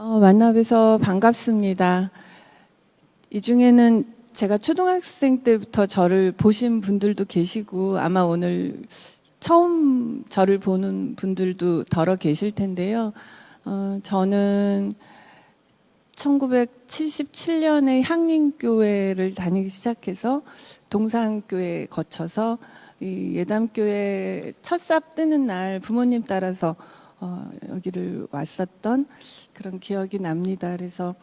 만나 뵈서 반갑습니다. 이 중에는 제가 초등학생 때부터 저를 보신 분들도 계시고 아마 오늘 처음 저를 보는 분들도 더러 계실 텐데요. 저는 1977년에 향림교회를 다니기 시작해서 동산교회 거쳐서 이 예담교회 첫 삽 뜨는 날 부모님 따라서 여기를 왔었던 그런 기억이 납니다. 그래서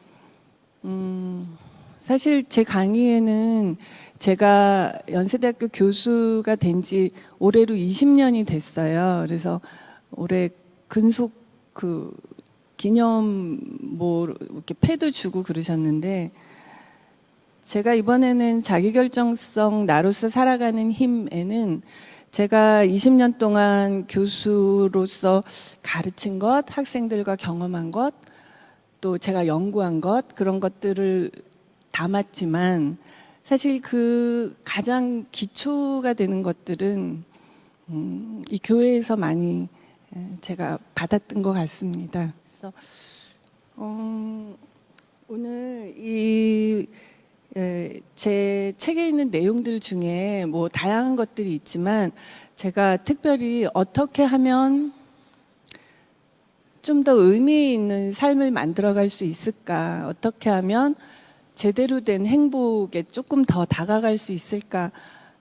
사실 제 강의에는 제가 연세대학교 교수가 된 지 올해로 20년이 됐어요. 그래서 올해 근속 기념 이렇게 패도 주고 그러셨는데, 제가 이번에는 자기결정성 나로서 살아가는 힘에는 제가 20년 동안 교수로서 가르친 것, 학생들과 경험한 것, 또 제가 연구한 것, 그런 것들을 담았지만 사실 그 가장 기초가 되는 것들은 이 교회에서 많이 제가 받았던 것 같습니다. 그래서 오늘 제 책에 있는 내용들 중에 다양한 것들이 있지만 제가 특별히 어떻게 하면 좀 더 의미 있는 삶을 만들어갈 수 있을까, 어떻게 하면 제대로 된 행복에 조금 더 다가갈 수 있을까,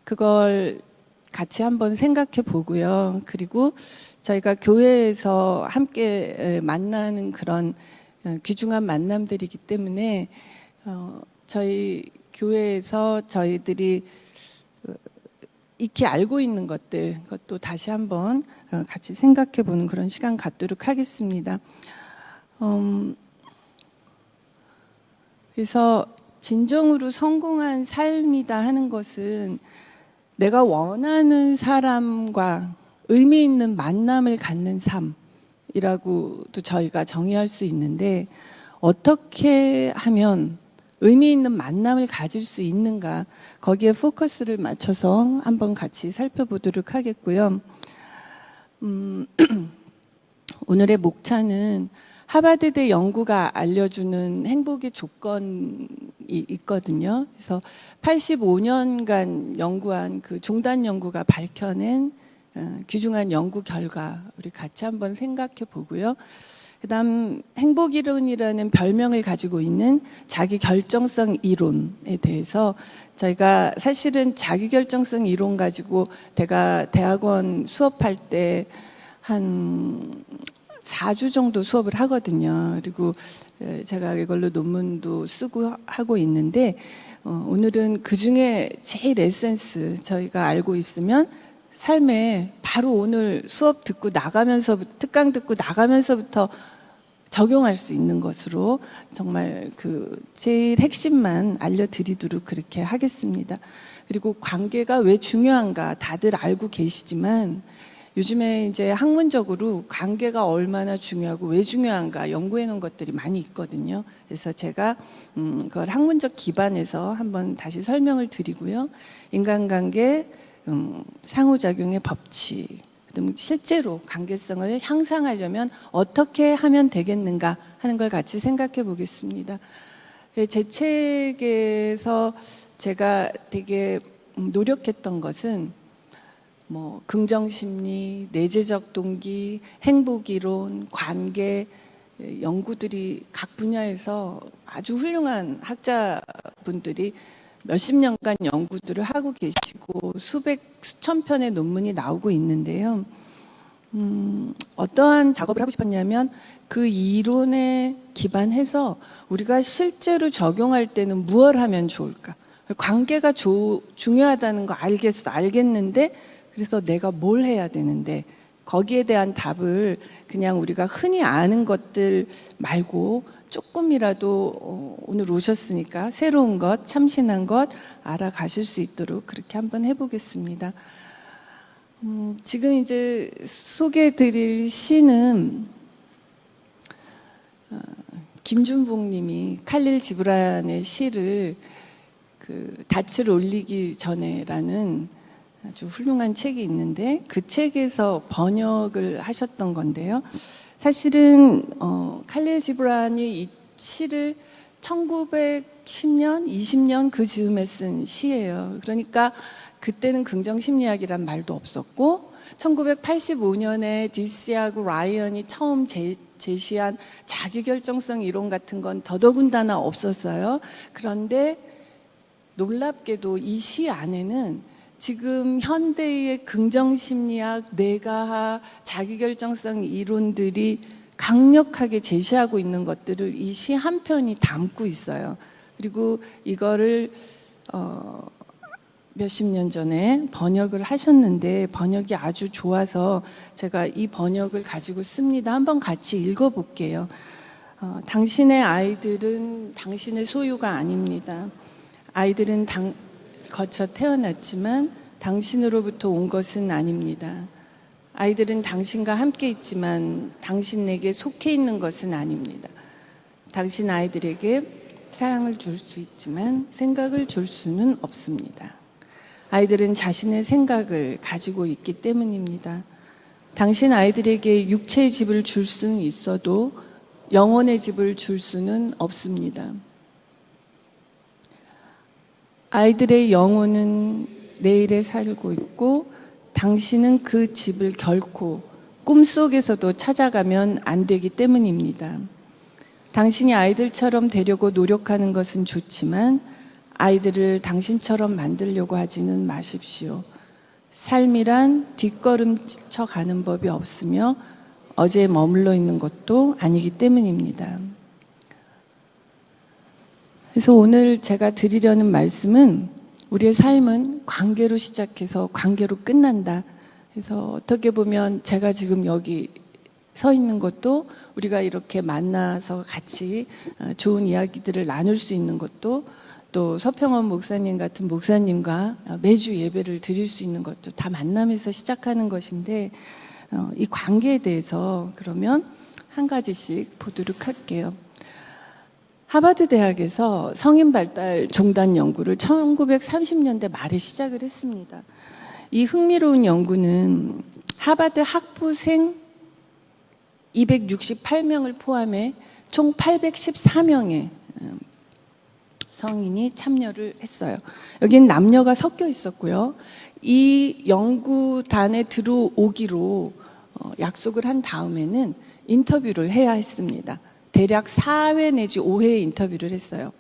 그걸 같이 한번 생각해 보고요. 그리고 저희가 교회에서 함께 만나는 그런 귀중한 만남들이기 때문에 저희 교회에서 저희들이 익히 알고 있는 것들, 그것도 다시 한번 같이 생각해 보는 그런 시간 갖도록 하겠습니다. 그래서 진정으로 성공한 삶이다 하는 것은 내가 원하는 사람과 의미 있는 만남을 갖는 삶이라고도 저희가 정의할 수 있는데, 어떻게 하면 의미 있는 만남을 가질 수 있는가, 거기에 포커스를 맞춰서 한번 같이 살펴보도록 하겠고요. 오늘의 목차는 하버드대 연구가 알려주는 행복의 조건이 있거든요. 그래서 85년간 연구한 그 종단 연구가 밝혀낸 귀중한 연구 결과 우리 같이 한번 생각해 보고요. 그다음 행복이론이라는 별명을 가지고 있는 자기결정성 이론에 대해서 저희가 사실은 자기결정성 이론 가지고 제가 대학원 수업할 때 한 4주 정도 수업을 하거든요. 그리고 제가 이걸로 논문도 쓰고 하고 있는데, 오늘은 그 중에 제일 에센스, 저희가 알고 있으면 삶에 바로 오늘 수업 듣고 나가면서, 특강 듣고 나가면서부터 적용할 수 있는 것으로 정말 그 제일 핵심만 알려드리도록 그렇게 하겠습니다. 그리고 관계가 왜 중요한가 다들 알고 계시지만, 요즘에 이제 학문적으로 관계가 얼마나 중요하고 왜 중요한가 연구해 놓은 것들이 많이 있거든요. 그래서 제가 그걸 학문적 기반에서 한번 다시 설명을 드리고요. 인간관계, 상호작용의 법칙, 그다음 실제로 관계성을 향상하려면 어떻게 하면 되겠는가 하는 걸 같이 생각해 보겠습니다. 제 책에서 제가 되게 노력했던 것은 긍정심리, 내재적 동기, 행복이론, 관계 연구들이 각 분야에서 아주 훌륭한 학자분들이 몇십 년간 연구들을 하고 계시고 수천 편의 논문이 나오고 있는데요. 어떠한 작업을 하고 싶었냐면 그 이론에 기반해서 우리가 실제로 적용할 때는 무엇을 하면 좋을까? 관계가 중요하다는 거 알겠는데, 그래서 내가 뭘 해야 되는데, 거기에 대한 답을 그냥 우리가 흔히 아는 것들 말고 조금이라도 오늘 오셨으니까 새로운 것, 참신한 것 알아가실 수 있도록 그렇게 한번 해보겠습니다. 지금 이제 소개해드릴 시는 김준복 님이 칼릴 지브란의 시를 닻을 올리기 전에라는 아주 훌륭한 책이 있는데 그 책에서 번역을 하셨던 건데요. 사실은 칼릴 지브란이 이 시를 1910년, 20년 그 즈음에 쓴 시예요. 그러니까 그때는 긍정심리학이란 말도 없었고 1985년에 디스하고 라이언이 처음 제시한 자기결정성 이론 같은 건 더더군다나 없었어요. 그런데 놀랍게도 이 시 안에는 지금 현대의 긍정심리학, 뇌과학, 자기결정성 이론들이 강력하게 제시하고 있는 것들을 이 시 한 편이 담고 있어요. 그리고 이거를 몇십 년 전에 번역을 하셨는데 번역이 아주 좋아서 제가 이 번역을 가지고 씁니다. 한번 같이 읽어볼게요. 당신의 아이들은 당신의 소유가 아닙니다. 아이들은 거쳐 태어났지만 당신으로부터 온 것은 아닙니다. 아이들은 당신과 함께 있지만 당신에게 속해 있는 것은 아닙니다. 당신 아이들에게 사랑을 줄 수 있지만 생각을 줄 수는 없습니다. 아이들은 자신의 생각을 가지고 있기 때문입니다. 당신 아이들에게 육체의 집을 줄 수는 있어도 영혼의 집을 줄 수는 없습니다. 아이들의 영혼은 내일에 살고 있고 당신은 그 집을 결코 꿈속에서도 찾아가면 안 되기 때문입니다. 당신이 아이들처럼 되려고 노력하는 것은 좋지만 아이들을 당신처럼 만들려고 하지는 마십시오. 삶이란 뒷걸음쳐 가는 법이 없으며 어제에 머물러 있는 것도 아니기 때문입니다. 그래서 오늘 제가 드리려는 말씀은 우리의 삶은 관계로 시작해서 관계로 끝난다. 그래서 어떻게 보면 제가 지금 여기 서 있는 것도 우리가 이렇게 만나서 같이 좋은 이야기들을 나눌 수 있는 것도 또 서평원 목사님 같은 목사님과 매주 예배를 드릴 수 있는 것도 다 만남에서 시작하는 것인데 이 관계에 대해서 그러면 한 가지씩 보도록 할게요. 하버드 대학에서 성인 발달 종단 연구를 1930년대 말에 시작을 했습니다. 이 흥미로운 연구는 하버드 학부생 268명을 포함해 총 814명의 성인이 참여를 했어요. 여기는 남녀가 섞여 있었고요. 이 연구단에 들어오기로 약속을 한 다음에는 인터뷰를 해야 했습니다. 대략 4회 내지 5회 인터뷰를 했어요.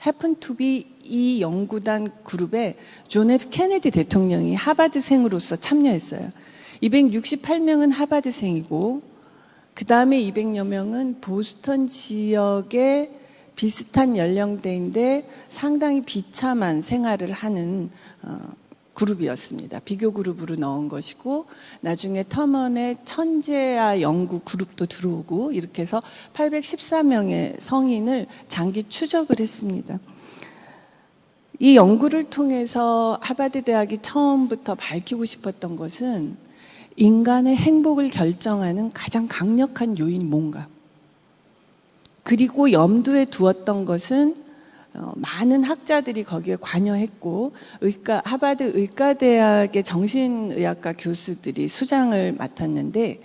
happen to be 이 연구단 그룹에 존 F 케네디 대통령이 하버드생으로서 참여했어요. 268명은 하버드생이고 그 다음에 200여 명은 보스턴 지역의 비슷한 연령대인데 상당히 비참한 생활을 하는 그룹이었습니다. 비교 그룹으로 넣은 것이고 나중에 터먼의 천재야 연구 그룹도 들어오고 이렇게 해서 814명의 성인을 장기 추적을 했습니다. 이 연구를 통해서 하버드 대학이 처음부터 밝히고 싶었던 것은 인간의 행복을 결정하는 가장 강력한 요인이 뭔가, 그리고 염두에 두었던 것은 많은 학자들이 거기에 관여했고 하버드 의과대학의 정신의학과 교수들이 수장을 맡았는데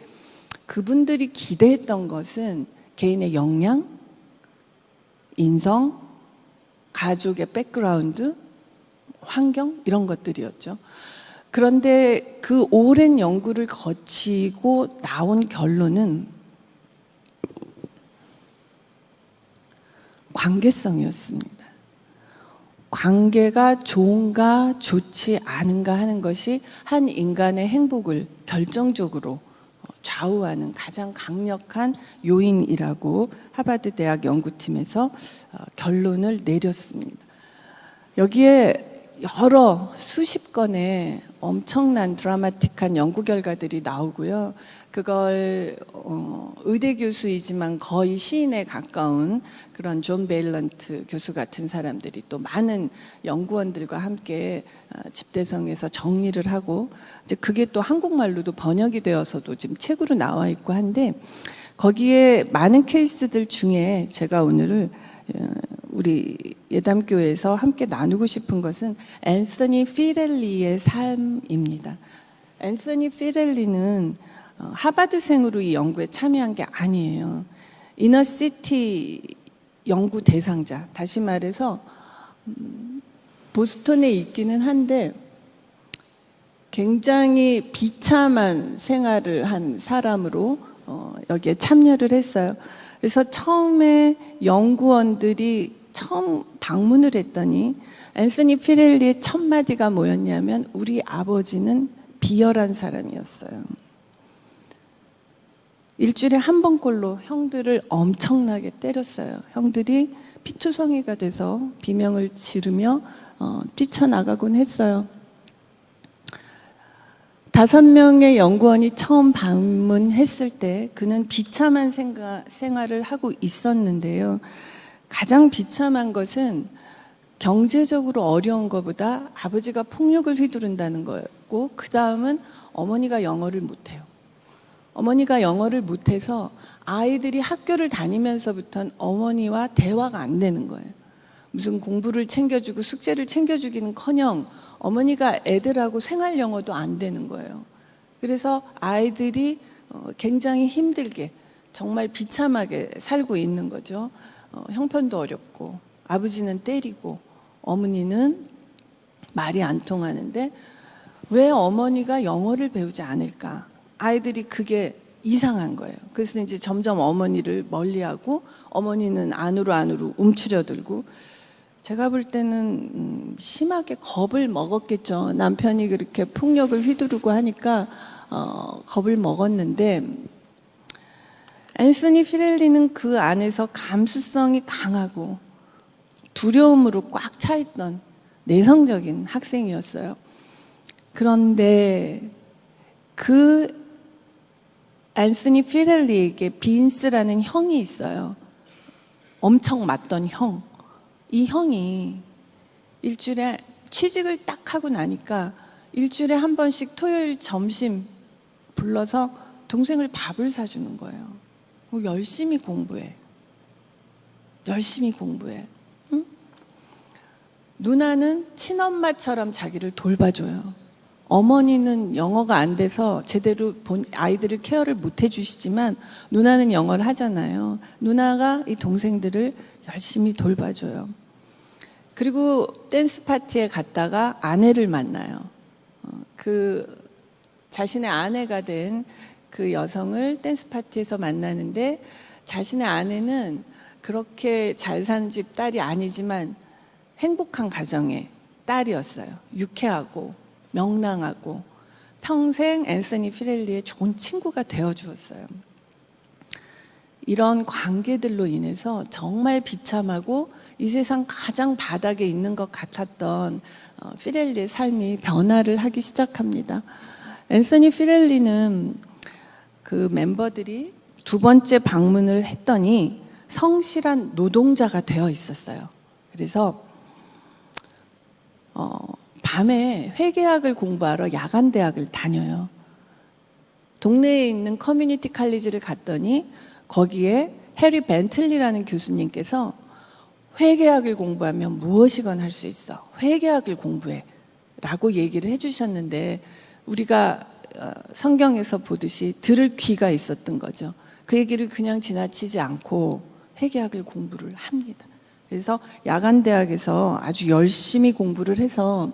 그분들이 기대했던 것은 개인의 역량, 인성, 가족의 백그라운드, 환경 이런 것들이었죠. 그런데 그 오랜 연구를 거치고 나온 결론은 관계성이었습니다. 관계가 좋은가 좋지 않은가 하는 것이 한 인간의 행복을 결정적으로 좌우하는 가장 강력한 요인이라고 하버드 대학 연구팀에서 결론을 내렸습니다. 여기에 여러 수십 건의 엄청난 드라마틱한 연구 결과들이 나오고요. 그걸 의대 교수이지만 거의 시인에 가까운 그런 존 베일런트 교수 같은 사람들이 또 많은 연구원들과 함께 집대성에서 정리를 하고 이제 그게 또 한국말로도 번역이 되어서도 지금 책으로 나와 있고 한데 거기에 많은 케이스들 중에 제가 오늘 우리 예담교회에서 함께 나누고 싶은 것은 앤서니 피렐리의 삶입니다. 앤서니 피렐리는 하버드생으로 이 연구에 참여한 게 아니에요. 이너시티 연구 대상자, 다시 말해서 보스턴에 있기는 한데 굉장히 비참한 생활을 한 사람으로 여기에 참여를 했어요. 그래서 처음에 연구원들이 처음 방문을 했더니 앤서니 피렐리의 첫 마디가 뭐였냐면 우리 아버지는 비열한 사람이었어요. 일주일에 한 번꼴로 형들을 엄청나게 때렸어요. 형들이 피투성이가 돼서 비명을 지르며 뛰쳐나가곤 했어요. 5명의 연구원이 처음 방문했을 때 그는 비참한 생활을 하고 있었는데요. 가장 비참한 것은 경제적으로 어려운 것보다 아버지가 폭력을 휘두른다는 거였고, 그 다음은 어머니가 영어를 못해요. 어머니가 영어를 못해서 아이들이 학교를 다니면서부터는 어머니와 대화가 안 되는 거예요. 무슨 공부를 챙겨주고 숙제를 챙겨주기는커녕 어머니가 애들하고 생활 영어도 안 되는 거예요. 그래서 아이들이 굉장히 힘들게 정말 비참하게 살고 있는 거죠. 형편도 어렵고 아버지는 때리고 어머니는 말이 안 통하는데 왜 어머니가 영어를 배우지 않을까? 아이들이 그게 이상한 거예요. 그래서 이제 점점 어머니를 멀리하고 어머니는 안으로 움츠려들고, 제가 볼 때는 심하게 겁을 먹었겠죠. 남편이 그렇게 폭력을 휘두르고 하니까 겁을 먹었는데, 앤서니 피렐리는 그 안에서 감수성이 강하고 두려움으로 꽉 차 있던 내성적인 학생이었어요. 그런데 그 앤서니 피렐리에게 빈스라는 형이 있어요. 엄청 맞던 형. 이 형이 일주일에 취직을 딱 하고 나니까 일주일에 한 번씩 토요일 점심 불러서 동생을 밥을 사주는 거예요. 열심히 공부해. 열심히 공부해. 응? 누나는 친엄마처럼 자기를 돌봐줘요. 어머니는 영어가 안 돼서 제대로 아이들을 케어를 못 해주시지만 누나는 영어를 하잖아요. 누나가 이 동생들을 열심히 돌봐줘요. 그리고 댄스 파티에 갔다가 아내를 만나요. 자신의 아내가 된 그 여성을 댄스 파티에서 만나는데, 자신의 아내는 그렇게 잘 사는 집 딸이 아니지만 행복한 가정의 딸이었어요. 유쾌하고 명랑하고 평생 앤서니 피렐리의 좋은 친구가 되어 주었어요. 이런 관계들로 인해서 정말 비참하고 이 세상 가장 바닥에 있는 것 같았던 피렐리의 삶이 변화를 하기 시작합니다. 앤서니 피렐리는 그 멤버들이 2번째 방문을 했더니 성실한 노동자가 되어 있었어요. 그래서 밤에 회계학을 공부하러 야간대학을 다녀요. 동네에 있는 커뮤니티 칼리지를 갔더니 거기에 해리 벤틀리라는 교수님께서 회계학을 공부하면 무엇이건 할 수 있어. 회계학을 공부해. 라고 얘기를 해주셨는데, 우리가 성경에서 보듯이 들을 귀가 있었던 거죠. 그 얘기를 그냥 지나치지 않고 회계학을 공부를 합니다. 그래서 야간대학에서 아주 열심히 공부를 해서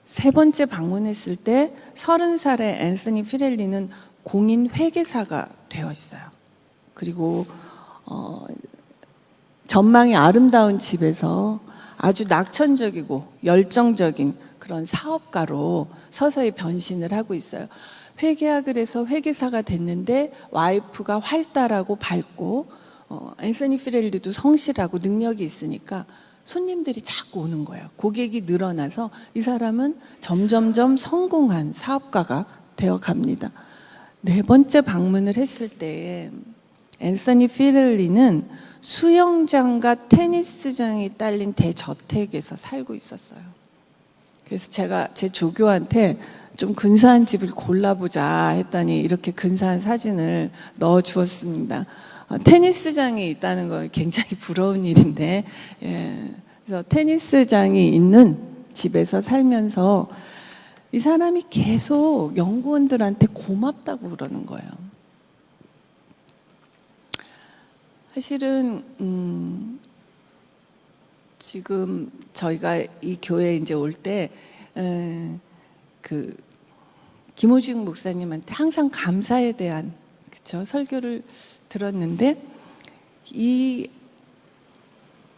3번째 방문했을 때 30살의 앤서니 피렐리는 공인 회계사가 되어 있어요. 그리고 전망이 아름다운 집에서 아주 낙천적이고 열정적인 그런 사업가로 서서히 변신을 하고 있어요. 회계학을 해서 회계사가 됐는데 와이프가 활달하고 밝고 앤서니 피렐리도 성실하고 능력이 있으니까 손님들이 자꾸 오는 거예요. 고객이 늘어나서 이 사람은 점점점 성공한 사업가가 되어 갑니다. 4번째 방문을 했을 때 앤서니 피렐리는 수영장과 테니스장이 딸린 대저택에서 살고 있었어요. 그래서 제가 제 조교한테 좀 근사한 집을 골라보자 했더니 이렇게 근사한 사진을 넣어 주었습니다. 테니스장이 있다는 건 굉장히 부러운 일인데, 그래서 테니스장이 있는 집에서 살면서 이 사람이 계속 연구원들한테 고맙다고 그러는 거예요. 사실은 지금 저희가 이 교회에 이제 올 때 그 김호중 목사님한테 항상 감사에 대한 그쵸 설교를 들었는데, 이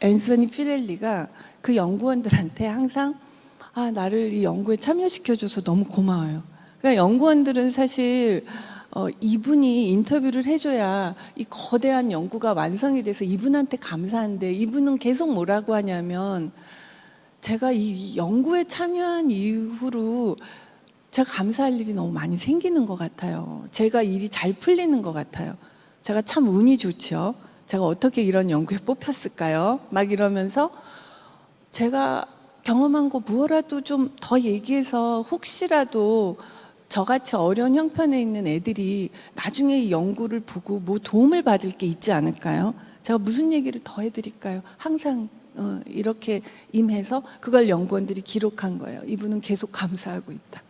앤서니 피렐리가 그 연구원들한테 항상 나를 이 연구에 참여시켜줘서 너무 고마워요. 그러니까 연구원들은 사실 이분이 인터뷰를 해줘야 이 거대한 연구가 완성이 돼서 이분한테 감사한데, 이분은 계속 뭐라고 하냐면, 제가 이 연구에 참여한 이후로 제가 감사할 일이 너무 많이 생기는 것 같아요. 제가 일이 잘 풀리는 것 같아요. 제가 참 운이 좋죠. 제가 어떻게 이런 연구에 뽑혔을까요? 막 이러면서 제가 경험한 거 무엇라도 좀 더 얘기해서 혹시라도 저같이 어려운 형편에 있는 애들이 나중에 이 연구를 보고 뭐 도움을 받을 게 있지 않을까요? 제가 무슨 얘기를 더 해드릴까요? 항상 이렇게 임해서 그걸 연구원들이 기록한 거예요. 이분은 계속 감사하고 있다.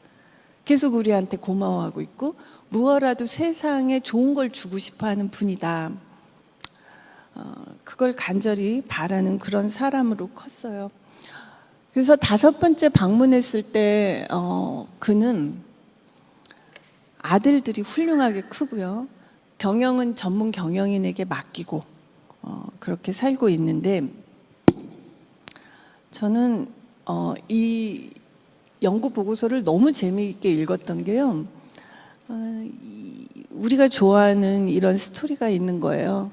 계속 우리한테 고마워하고 있고 무엇라도 세상에 좋은 걸 주고 싶어하는 분이다. 그걸 간절히 바라는 그런 사람으로 컸어요. 그래서 5번째 방문했을 때 그는 아들들이 훌륭하게 크고요. 경영은 전문 경영인에게 맡기고 그렇게 살고 있는데, 저는 이 연구 보고서를 너무 재미있게 읽었던 게요. 우리가 좋아하는 이런 스토리가 있는 거예요.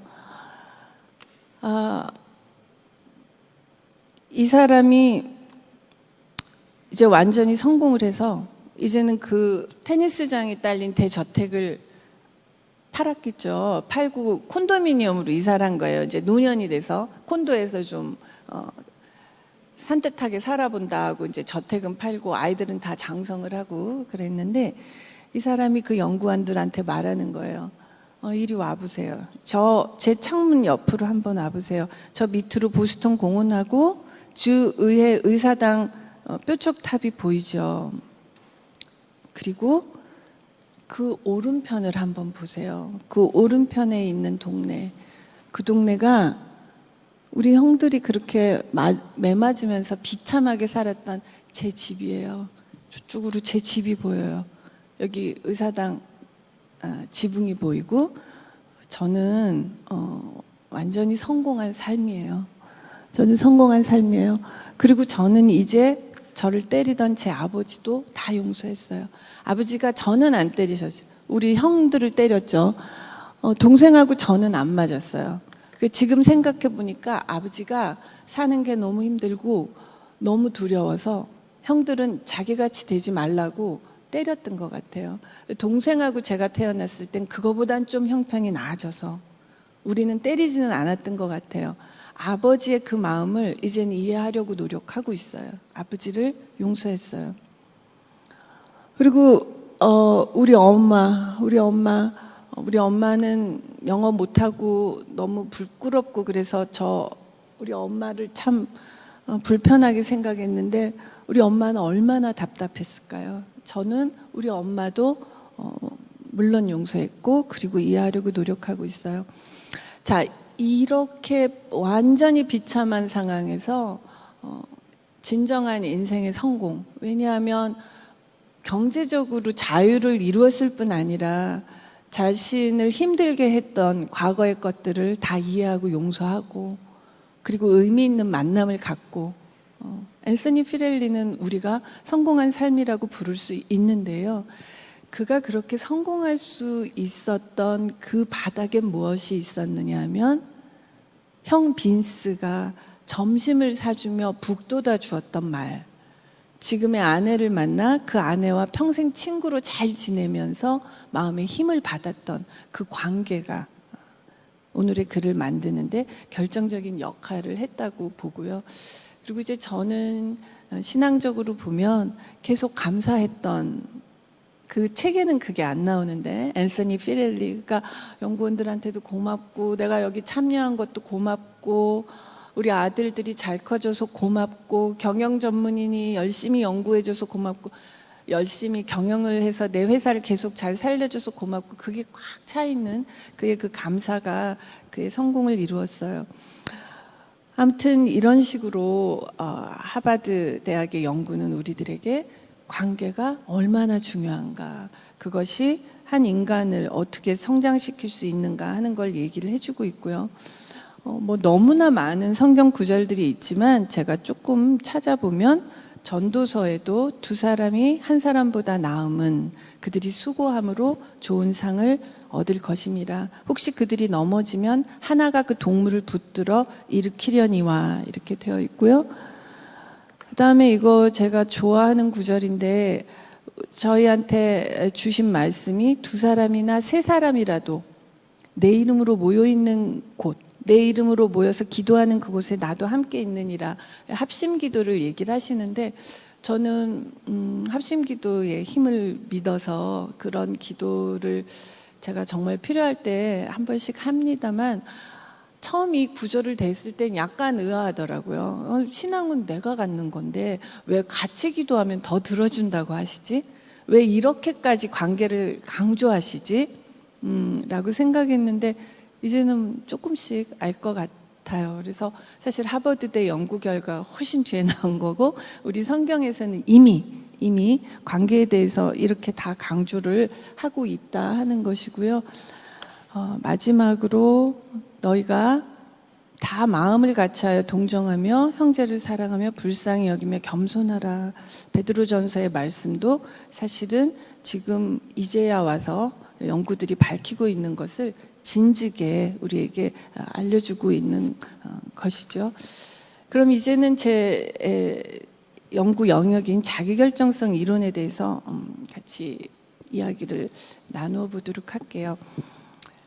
이 사람이 이제 완전히 성공을 해서 이제는 그 테니스장이 딸린 대저택을 팔았겠죠. 팔고 콘도미니엄으로 이사를 한 거예요. 이제 노년이 돼서 콘도에서 좀 산뜻하게 살아본다 하고 이제 저택은 팔고 아이들은 다 장성을 하고 그랬는데, 이 사람이 그 연구원들한테 말하는 거예요. 이리 와보세요. 제 창문 옆으로 한번 와보세요. 저 밑으로 보스턴 공원하고 주의회 의사당 뾰족탑이 보이죠. 그리고 그 오른편을 한번 보세요. 그 오른편에 있는 동네, 그 동네가 우리 형들이 그렇게 매 맞으면서 비참하게 살았던 제 집이에요. 저쪽으로 제 집이 보여요. 여기 의사당 지붕이 보이고, 저는 완전히 성공한 삶이에요. 저는 성공한 삶이에요. 그리고 저는 이제 저를 때리던 제 아버지도 다 용서했어요. 아버지가 저는 안 때리셨어요. 우리 형들을 때렸죠. 동생하고 저는 안 맞았어요. 지금 생각해 보니까 아버지가 사는 게 너무 힘들고 너무 두려워서 형들은 자기같이 되지 말라고 때렸던 것 같아요. 동생하고 제가 태어났을 땐 그거보단 좀 형편이 나아져서 우리는 때리지는 않았던 것 같아요. 아버지의 그 마음을 이제는 이해하려고 노력하고 있어요. 아버지를 용서했어요. 그리고 우리 엄마는 영어 못하고 너무 부끄럽고 그래서 우리 엄마를 참 불편하게 생각했는데, 우리 엄마는 얼마나 답답했을까요? 저는 우리 엄마도 물론 용서했고 그리고 이해하려고 노력하고 있어요. 자, 이렇게 완전히 비참한 상황에서 진정한 인생의 성공, 왜냐하면 경제적으로 자유를 이루었을 뿐 아니라 자신을 힘들게 했던 과거의 것들을 다 이해하고 용서하고 그리고 의미 있는 만남을 갖고, 앤서니 피렐리는 우리가 성공한 삶이라고 부를 수 있는데요. 그가 그렇게 성공할 수 있었던 그 바닥에 무엇이 있었느냐 하면, 형 빈스가 점심을 사주며 북돋아 주었던 말, 지금의 아내를 만나 그 아내와 평생 친구로 잘 지내면서 마음의 힘을 받았던 그 관계가 오늘의 글을 만드는데 결정적인 역할을 했다고 보고요. 그리고 이제 저는 신앙적으로 보면 계속 감사했던, 그 책에는 그게 안 나오는데 앤서니 피렐리가 연구원들한테도 고맙고 내가 여기 참여한 것도 고맙고 우리 아들들이 잘 커져서 고맙고 경영 전문인이 열심히 연구해줘서 고맙고, 열심히 경영을 해서 내 회사를 계속 잘 살려줘서 고맙고 그게 꽉 차 있는 그의 그 감사가 그의 성공을 이루었어요. 아무튼 이런 식으로 하버드 대학의 연구는 우리들에게 관계가 얼마나 중요한가, 그것이 한 인간을 어떻게 성장시킬 수 있는가 하는 걸 얘기를 해주고 있고요. 뭐 너무나 많은 성경 구절들이 있지만 제가 조금 찾아보면 전도서에도 두 사람이 한 사람보다 나음은 그들이 수고함으로 좋은 상을 얻을 것임이라. 혹시 그들이 넘어지면 하나가 그 동물을 붙들어 일으키려니와, 이렇게 되어 있고요. 그 다음에 이거 제가 좋아하는 구절인데, 저희한테 주신 말씀이 두 사람이나 세 사람이라도 내 이름으로 모여있는 곳, 내 이름으로 모여서 기도하는 그곳에 나도 함께 있느니라. 합심 기도를 얘기를 하시는데, 저는 합심 기도의 힘을 믿어서 그런 기도를 제가 정말 필요할 때 한 번씩 합니다만, 처음 이 구절을 댔을 땐 약간 의아하더라고요. 신앙은 내가 갖는 건데 왜 같이 기도하면 더 들어준다고 하시지? 왜 이렇게까지 관계를 강조하시지? 라고 생각했는데 이제는 조금씩 알 것 같아요. 그래서 사실 하버드대 연구 결과 훨씬 뒤에 나온 거고, 우리 성경에서는 이미 관계에 대해서 이렇게 다 강조를 하고 있다 하는 것이고요. 마지막으로 너희가 다 마음을 같이하여 동정하며 형제를 사랑하며 불쌍히 여기며 겸손하라. 베드로전서의 말씀도 사실은 지금 이제야 와서 연구들이 밝히고 있는 것을 진즉에 우리에게 알려주고 있는 것이죠. 그럼 이제는 제 연구 영역인 자기결정성 이론에 대해서 같이 이야기를 나누어 보도록 할게요.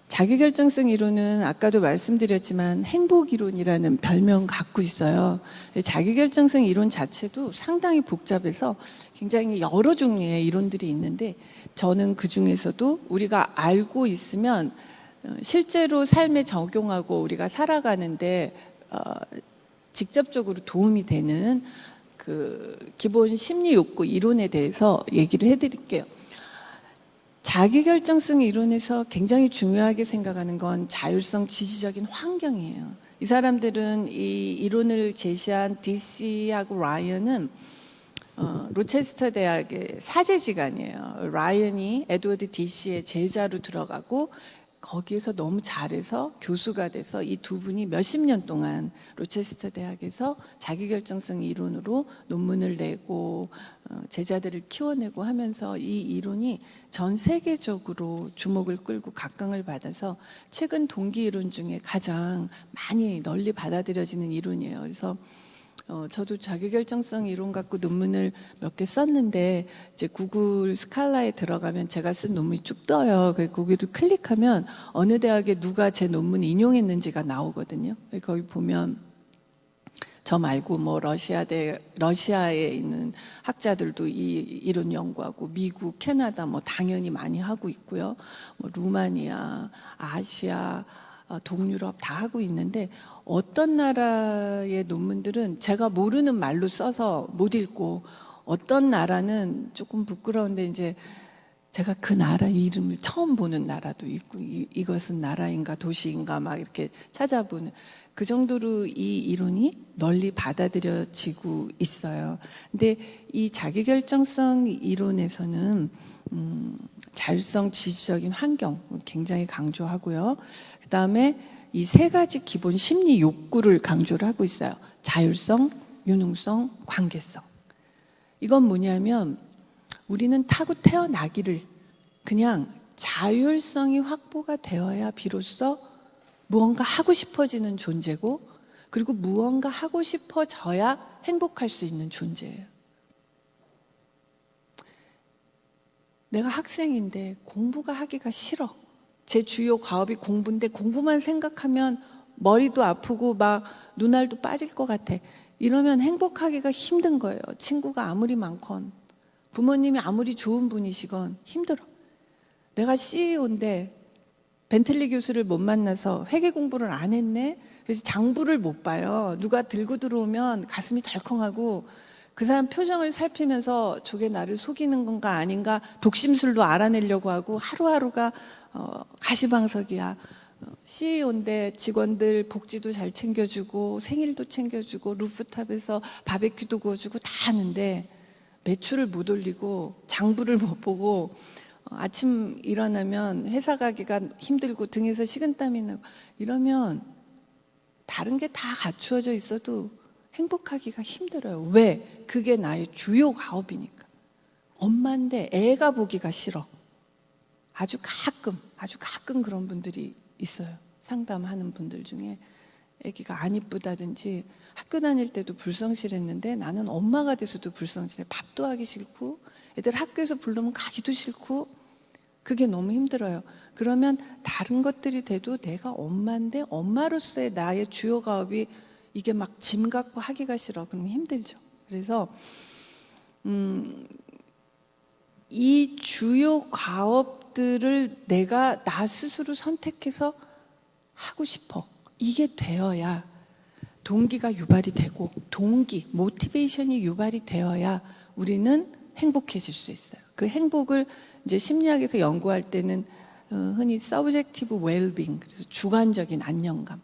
자기결정성 이론은 아까도 말씀드렸지만 행복 이론이라는 별명 갖고 있어요. 자기결정성 이론 자체도 상당히 복잡해서 굉장히 여러 종류의 이론들이 있는데, 저는 그 중에서도 우리가 알고 있으면 실제로 삶에 적용하고 우리가 살아가는데 직접적으로 도움이 되는 그 기본 심리 욕구 이론에 대해서 얘기를 해드릴게요. 자기결정성 이론에서 굉장히 중요하게 생각하는 건 자율성 지지적인 환경이에요. 이 사람들은 이 이론을 제시한 DC하고 라이언은 로체스터 대학의 사제지간이에요. 라이언이 에드워드 DC의 제자로 들어가고 거기에서 너무 잘해서 교수가 돼서 이 두 분이 몇십 년 동안 로체스터 대학에서 자기결정성 이론으로 논문을 내고 제자들을 키워내고 하면서 이 이론이 전 세계적으로 주목을 끌고 각광을 받아서 최근 동기 이론 중에 가장 많이 널리 받아들여지는 이론이에요. 그래서 저도 자기결정성 이론 갖고 논문을 몇 개 썼는데, 이제 구글 스칼라에 들어가면 제가 쓴 논문이 쭉 떠요. 거기를 클릭하면 어느 대학에 누가 제 논문 인용했는지가 나오거든요. 거기 보면 저 말고 뭐 러시아에 있는 학자들도 이 이론 연구하고, 미국, 캐나다 뭐 당연히 많이 하고 있고요. 뭐 루마니아, 아시아, 동유럽 다 하고 있는데, 어떤 나라의 논문들은 제가 모르는 말로 써서 못 읽고, 어떤 나라는 조금 부끄러운데 이제 제가 그 나라 이름을 처음 보는 나라도 있고, 이것은 나라인가 도시인가 막 이렇게 찾아보는, 그 정도로 이 이론이 널리 받아들여지고 있어요. 근데 이 자기결정성 이론에서는 자율성 지지적인 환경 굉장히 강조하고요. 그 다음에 이 세 가지 기본 심리 욕구를 강조를 하고 있어요. 자율성, 유능성, 관계성. 이건 뭐냐면 우리는 타고 태어나기를 그냥 자율성이 확보가 되어야 비로소 무언가 하고 싶어지는 존재고, 그리고 무언가 하고 싶어져야 행복할 수 있는 존재예요. 내가 학생인데 공부가 하기가 싫어. 제 주요 과업이 공부인데 공부만 생각하면 머리도 아프고 막 눈알도 빠질 것 같아. 이러면 행복하기가 힘든 거예요. 친구가 아무리 많건 부모님이 아무리 좋은 분이시건 힘들어. 내가 CEO인데 벤틀리 교수를 못 만나서 회계 공부를 안 했네. 그래서 장부를 못 봐요. 누가 들고 들어오면 가슴이 덜컹하고, 그 사람 표정을 살피면서 저게 나를 속이는 건가 아닌가 독심술로 알아내려고 하고 하루하루가 가시방석이야. CEO인데 직원들 복지도 잘 챙겨주고 생일도 챙겨주고 루프탑에서 바베큐도 구워주고 다 하는데 매출을 못 올리고 장부를 못 보고 아침 일어나면 회사 가기가 힘들고 등에서 식은땀이 나고 이러면 다른 게 다 갖추어져 있어도 행복하기가 힘들어요. 왜? 그게 나의 주요 가업이니까. 엄마인데 애가 보기가 싫어. 아주 가끔 그런 분들이 있어요. 상담하는 분들 중에 애기가 안 이쁘다든지 학교 다닐 때도 불성실했는데 나는 엄마가 돼서도 불성실해. 밥도 하기 싫고 애들 학교에서 부르면 가기도 싫고 그게 너무 힘들어요. 그러면 다른 것들이 돼도 내가 엄마인데 엄마로서의 나의 주요 가업이 이게 막 짐 갖고 하기가 싫어. 그럼 힘들죠. 그래서 이 주요 가업들을 내가 나 스스로 선택해서 하고 싶어. 이게 되어야 동기가 유발이 되고 모티베이션이 유발이 되어야 우리는 행복해질 수 있어요. 그 행복을 이제 심리학에서 연구할 때는 흔히 subjective well-being, 그래서 주관적인 안녕감,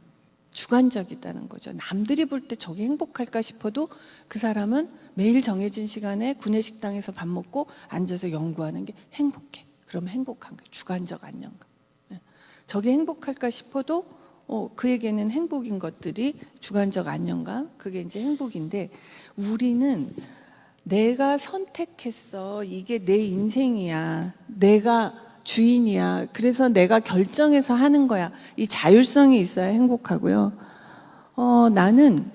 주관적이다는 거죠. 남들이 볼 때 저게 행복할까 싶어도 그 사람은 매일 정해진 시간에 구내식당에서 밥 먹고 앉아서 연구하는 게 행복해. 그러면 행복한 거예요. 주관적 안녕감. 저게 행복할까 싶어도 그에게는 행복인 것들이 주관적 안녕감, 그게 이제 행복인데 우리는 내가 선택했어. 이게 내 인생이야. 내가 주인이야. 그래서 내가 결정해서 하는 거야. 이 자율성이 있어야 행복하고요. 나는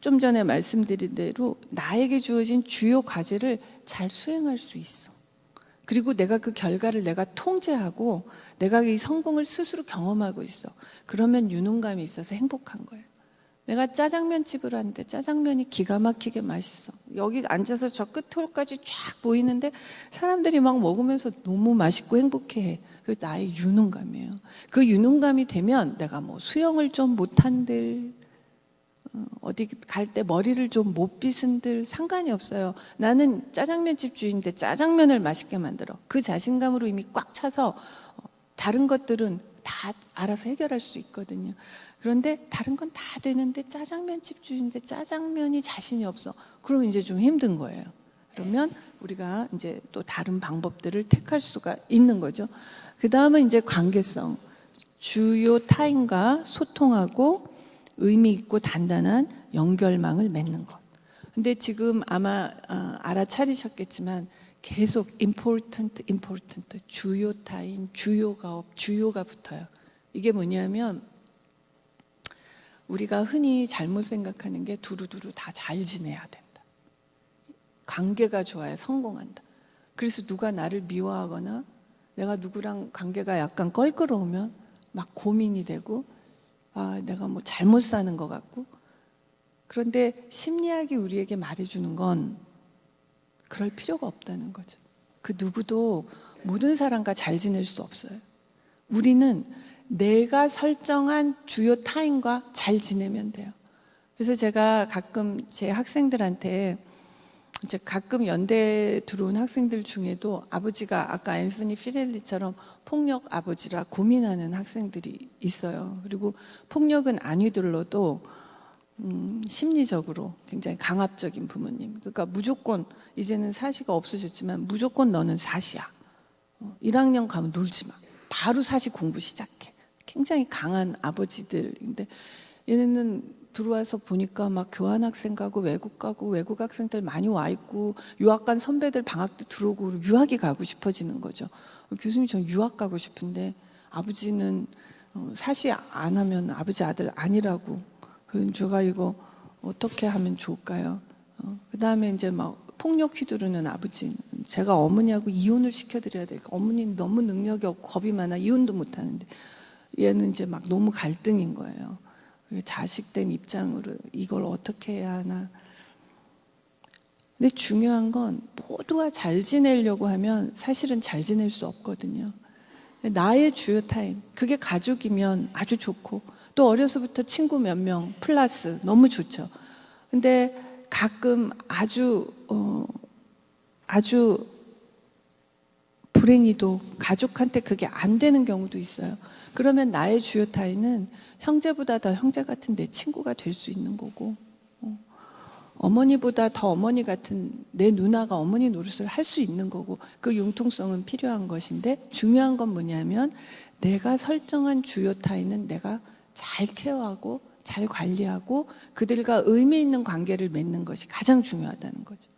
좀 전에 말씀드린 대로 나에게 주어진 주요 과제를 잘 수행할 수 있어. 그리고 내가 그 결과를 내가 통제하고 내가 이 성공을 스스로 경험하고 있어. 그러면 유능감이 있어서 행복한 거예요. 내가 짜장면집을 하는데 짜장면이 기가 막히게 맛있어. 여기 앉아서 저 끝홀까지 쫙 보이는데 사람들이 막 먹으면서 너무 맛있고 행복해해. 그게 나의 유능감이에요. 그 유능감이 되면 내가 뭐 수영을 좀 못한들, 어디 갈 때 머리를 좀 못 빗은들 상관이 없어요. 나는 짜장면집 주인인데 짜장면을 맛있게 만들어. 그 자신감으로 이미 꽉 차서 다른 것들은 다 알아서 해결할 수 있거든요. 그런데 다른 건 다 되는데 짜장면집 주인인데 짜장면이 자신이 없어. 그러면 이제 좀 힘든 거예요. 그러면 우리가 이제 또 다른 방법들을 택할 수가 있는 거죠. 그 다음은 이제 관계성. 주요 타인과 소통하고 의미 있고 단단한 연결망을 맺는 것. 근데 지금 아마 알아차리셨겠지만 계속 important, 주요 타인, 주요 가업, 주요가 붙어요. 이게 뭐냐면 우리가 흔히 잘못 생각하는 게 두루두루 다 잘 지내야 된다. 관계가 좋아야 성공한다. 그래서 누가 나를 미워하거나 내가 누구랑 관계가 약간 껄끄러우면 막 고민이 되고 내가 뭐 잘못 사는 것 같고. 그런데 심리학이 우리에게 말해주는 건 그럴 필요가 없다는 거죠. 그 누구도 모든 사람과 잘 지낼 수 없어요. 우리는 내가 설정한 주요 타인과 잘 지내면 돼요. 그래서 제가 가끔 제 학생들한테 이제 가끔 연대에 들어온 학생들 중에도 아버지가 아까 앤서니 피렐리처럼 폭력 아버지라 고민하는 학생들이 있어요. 그리고 폭력은 안 휘둘러도 심리적으로 굉장히 강압적인 부모님. 그러니까 무조건 이제는 사시가 없어졌지만 무조건 너는 사시야. 1학년 가면 놀지 마. 바로 사시 공부 시작해. 굉장히 강한 아버지들인데 얘네는 들어와서 보니까 막 교환학생 가고 외국 학생들 많이 와 있고 유학 간 선배들 방학 때 들어오고 유학이 가고 싶어지는 거죠. 교수님 전 유학 가고 싶은데 아버지는 사시 안 하면 아버지 아들 아니라고. 제가 이거 어떻게 하면 좋을까요? 그 다음에 이제 막 폭력 휘두르는 아버지. 제가 어머니하고 이혼을 시켜드려야 되니까 어머니는 너무 능력이 없고 겁이 많아 이혼도 못하는데 얘는 이제 막 너무 갈등인 거예요. 자식된 입장으로 이걸 어떻게 해야 하나. 근데 중요한 건 모두와 잘 지내려고 하면 사실은 잘 지낼 수 없거든요. 나의 주요 타인, 그게 가족이면 아주 좋고 또 어려서부터 친구 몇 명 플러스 너무 좋죠. 근데 가끔 아주 불행히도 가족한테 그게 안 되는 경우도 있어요. 그러면 나의 주요 타인은 형제보다 더 형제 같은 내 친구가 될 수 있는 거고, 어머니보다 더 어머니 같은 내 누나가 어머니 노릇을 할 수 있는 거고, 그 융통성은 필요한 것인데, 중요한 건 뭐냐면 내가 설정한 주요 타인은 내가 잘 케어하고 잘 관리하고 그들과 의미 있는 관계를 맺는 것이 가장 중요하다는 거죠.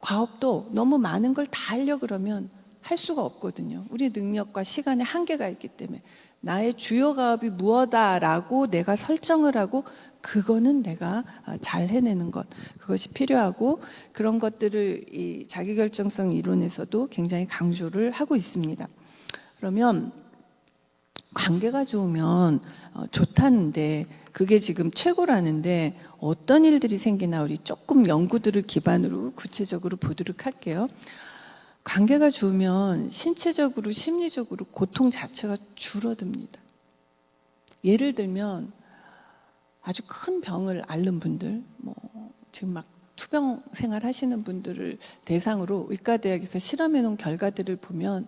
과업도 너무 많은 걸 다 하려고 그러면 할 수가 없거든요. 우리 능력과 시간에 한계가 있기 때문에 나의 주요 가업이 무엇다라고 내가 설정을 하고 그거는 내가 잘 해내는 것, 그것이 필요하고, 그런 것들을 이 자기결정성 이론에서도 굉장히 강조를 하고 있습니다. 그러면 관계가 좋으면 좋다는데, 그게 지금 최고라는데 어떤 일들이 생기나 우리 조금 연구들을 기반으로 구체적으로 보도록 할게요. 관계가 좋으면 신체적으로 심리적으로 고통 자체가 줄어듭니다. 예를 들면 아주 큰 병을 앓는 분들, 지금 막 투병 생활 하시는 분들을 대상으로 의과대학에서 실험해 놓은 결과들을 보면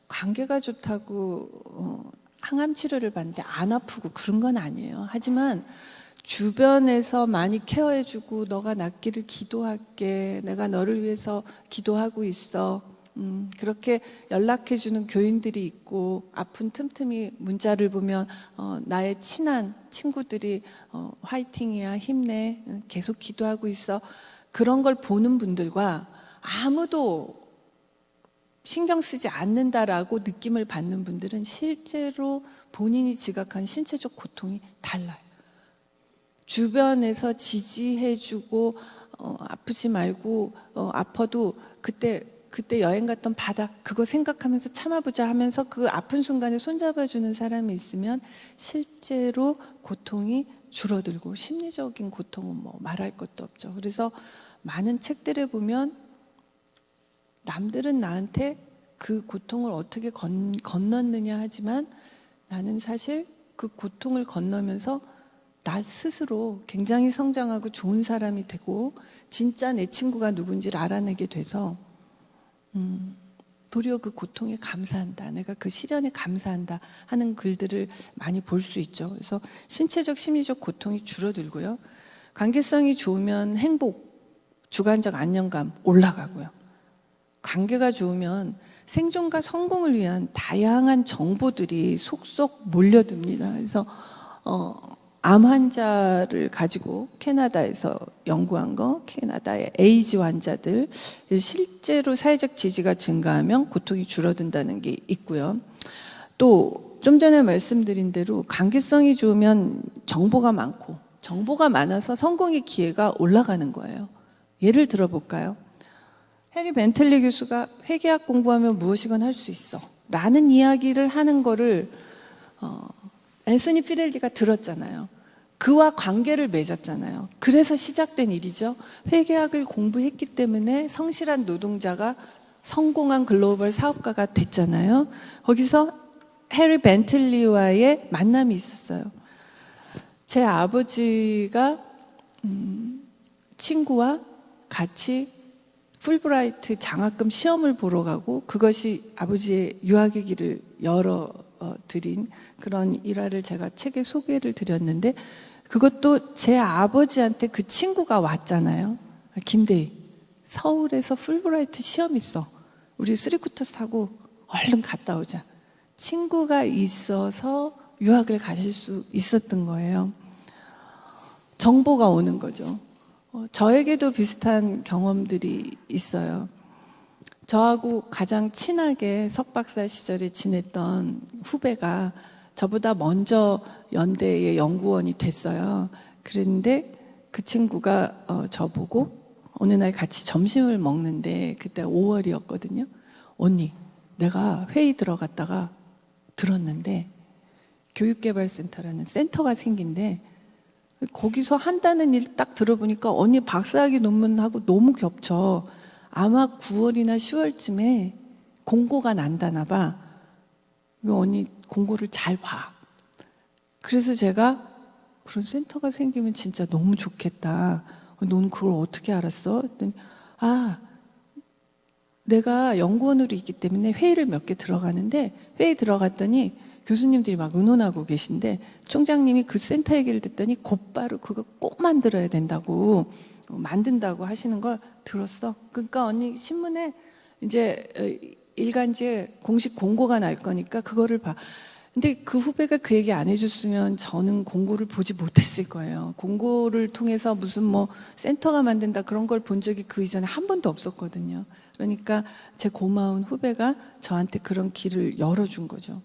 관계가 좋다고 항암 치료를 받는데 안 아프고 그런 건 아니에요. 하지만 주변에서 많이 케어해주고 너가 낫기를 기도할게, 내가 너를 위해서 기도하고 있어, 그렇게 연락해주는 교인들이 있고, 아픈 틈틈이 문자를 보면 나의 친한 친구들이 화이팅이야, 힘내, 계속 기도하고 있어, 그런 걸 보는 분들과 아무도 신경 쓰지 않는다라고 느낌을 받는 분들은 실제로 본인이 지각한 신체적 고통이 달라요. 주변에서 지지해주고 아프지 말고 아파도 그때 여행 갔던 바다 그거 생각하면서 참아보자 하면서 그 아픈 순간에 손잡아주는 사람이 있으면 실제로 고통이 줄어들고, 심리적인 고통은 뭐 말할 것도 없죠. 그래서 많은 책들에 보면 남들은 나한테 그 고통을 어떻게 건넜느냐 하지만 나는 사실 그 고통을 건너면서 나 스스로 굉장히 성장하고 좋은 사람이 되고 진짜 내 친구가 누군지를 알아내게 돼서 도리어 그 고통에 감사한다, 내가 그 시련에 감사한다 하는 글들을 많이 볼 수 있죠. 그래서 신체적 심리적 고통이 줄어들고요, 관계성이 좋으면 행복, 주관적 안정감 올라가고요, 관계가 좋으면 생존과 성공을 위한 다양한 정보들이 속속 몰려듭니다. 그래서 암 환자를 가지고 캐나다에서 연구한 거, 캐나다의 에이즈 환자들, 실제로 사회적 지지가 증가하면 고통이 줄어든다는 게 있고요. 또 좀 전에 말씀드린 대로 관계성이 좋으면 정보가 많고, 정보가 많아서 성공의 기회가 올라가는 거예요. 예를 들어볼까요? 해리 벤틀리 교수가 회계학 공부하면 무엇이건 할 수 있어 라는 이야기를 하는 거를 앤서니 피렐리가 들었잖아요. 그와 관계를 맺었잖아요. 그래서 시작된 일이죠. 회계학을 공부했기 때문에 성실한 노동자가 성공한 글로벌 사업가가 됐잖아요. 거기서 해리 벤틀리와의 만남이 있었어요. 제 아버지가 친구와 같이 풀브라이트 장학금 시험을 보러 가고, 그것이 아버지의 유학의 길을 열어드린 그런 일화를 제가 책에 소개를 드렸는데, 그것도 제 아버지한테 그 친구가 왔잖아요. 김대희, 서울에서 풀브라이트 시험 있어, 우리 쓰리쿠터 타고 얼른 갔다 오자. 친구가 있어서 유학을 가실 수 있었던 거예요. 정보가 오는 거죠. 저에게도 비슷한 경험들이 있어요. 저하고 가장 친하게 석박사 시절에 지냈던 후배가 저보다 먼저 연대의 연구원이 됐어요. 그런데 그 친구가 저보고 어느 날 같이 점심을 먹는데, 그때 5월이었거든요. 언니, 내가 회의 들어갔다가 들었는데 교육개발센터라는 센터가 생긴대. 거기서 한다는 일 딱 들어보니까 언니 박사학위 논문하고 너무 겹쳐. 아마 9월이나 10월쯤에 공고가 난다나 봐. 언니 공고를 잘 봐. 그래서 제가 그런 센터가 생기면 진짜 너무 좋겠다. 넌 그걸 어떻게 알았어? 했더니 내가 연구원으로 있기 때문에 회의를 몇 개 들어가는데 회의 들어갔더니 교수님들이 막 의논하고 계신데 총장님이 그 센터 얘기를 듣더니 곧바로 그거 꼭 만들어야 된다고 만든다고 하시는 걸 들었어. 그러니까 언니 신문에 이제 일간지에 공식 공고가 날 거니까 그거를 봐. 근데 그 후배가 그 얘기 안 해줬으면 저는 공고를 보지 못했을 거예요. 공고를 통해서 무슨 뭐 센터가 만든다 그런 걸 본 적이 그 이전에 한 번도 없었거든요. 그러니까 제 고마운 후배가 저한테 그런 길을 열어준 거죠.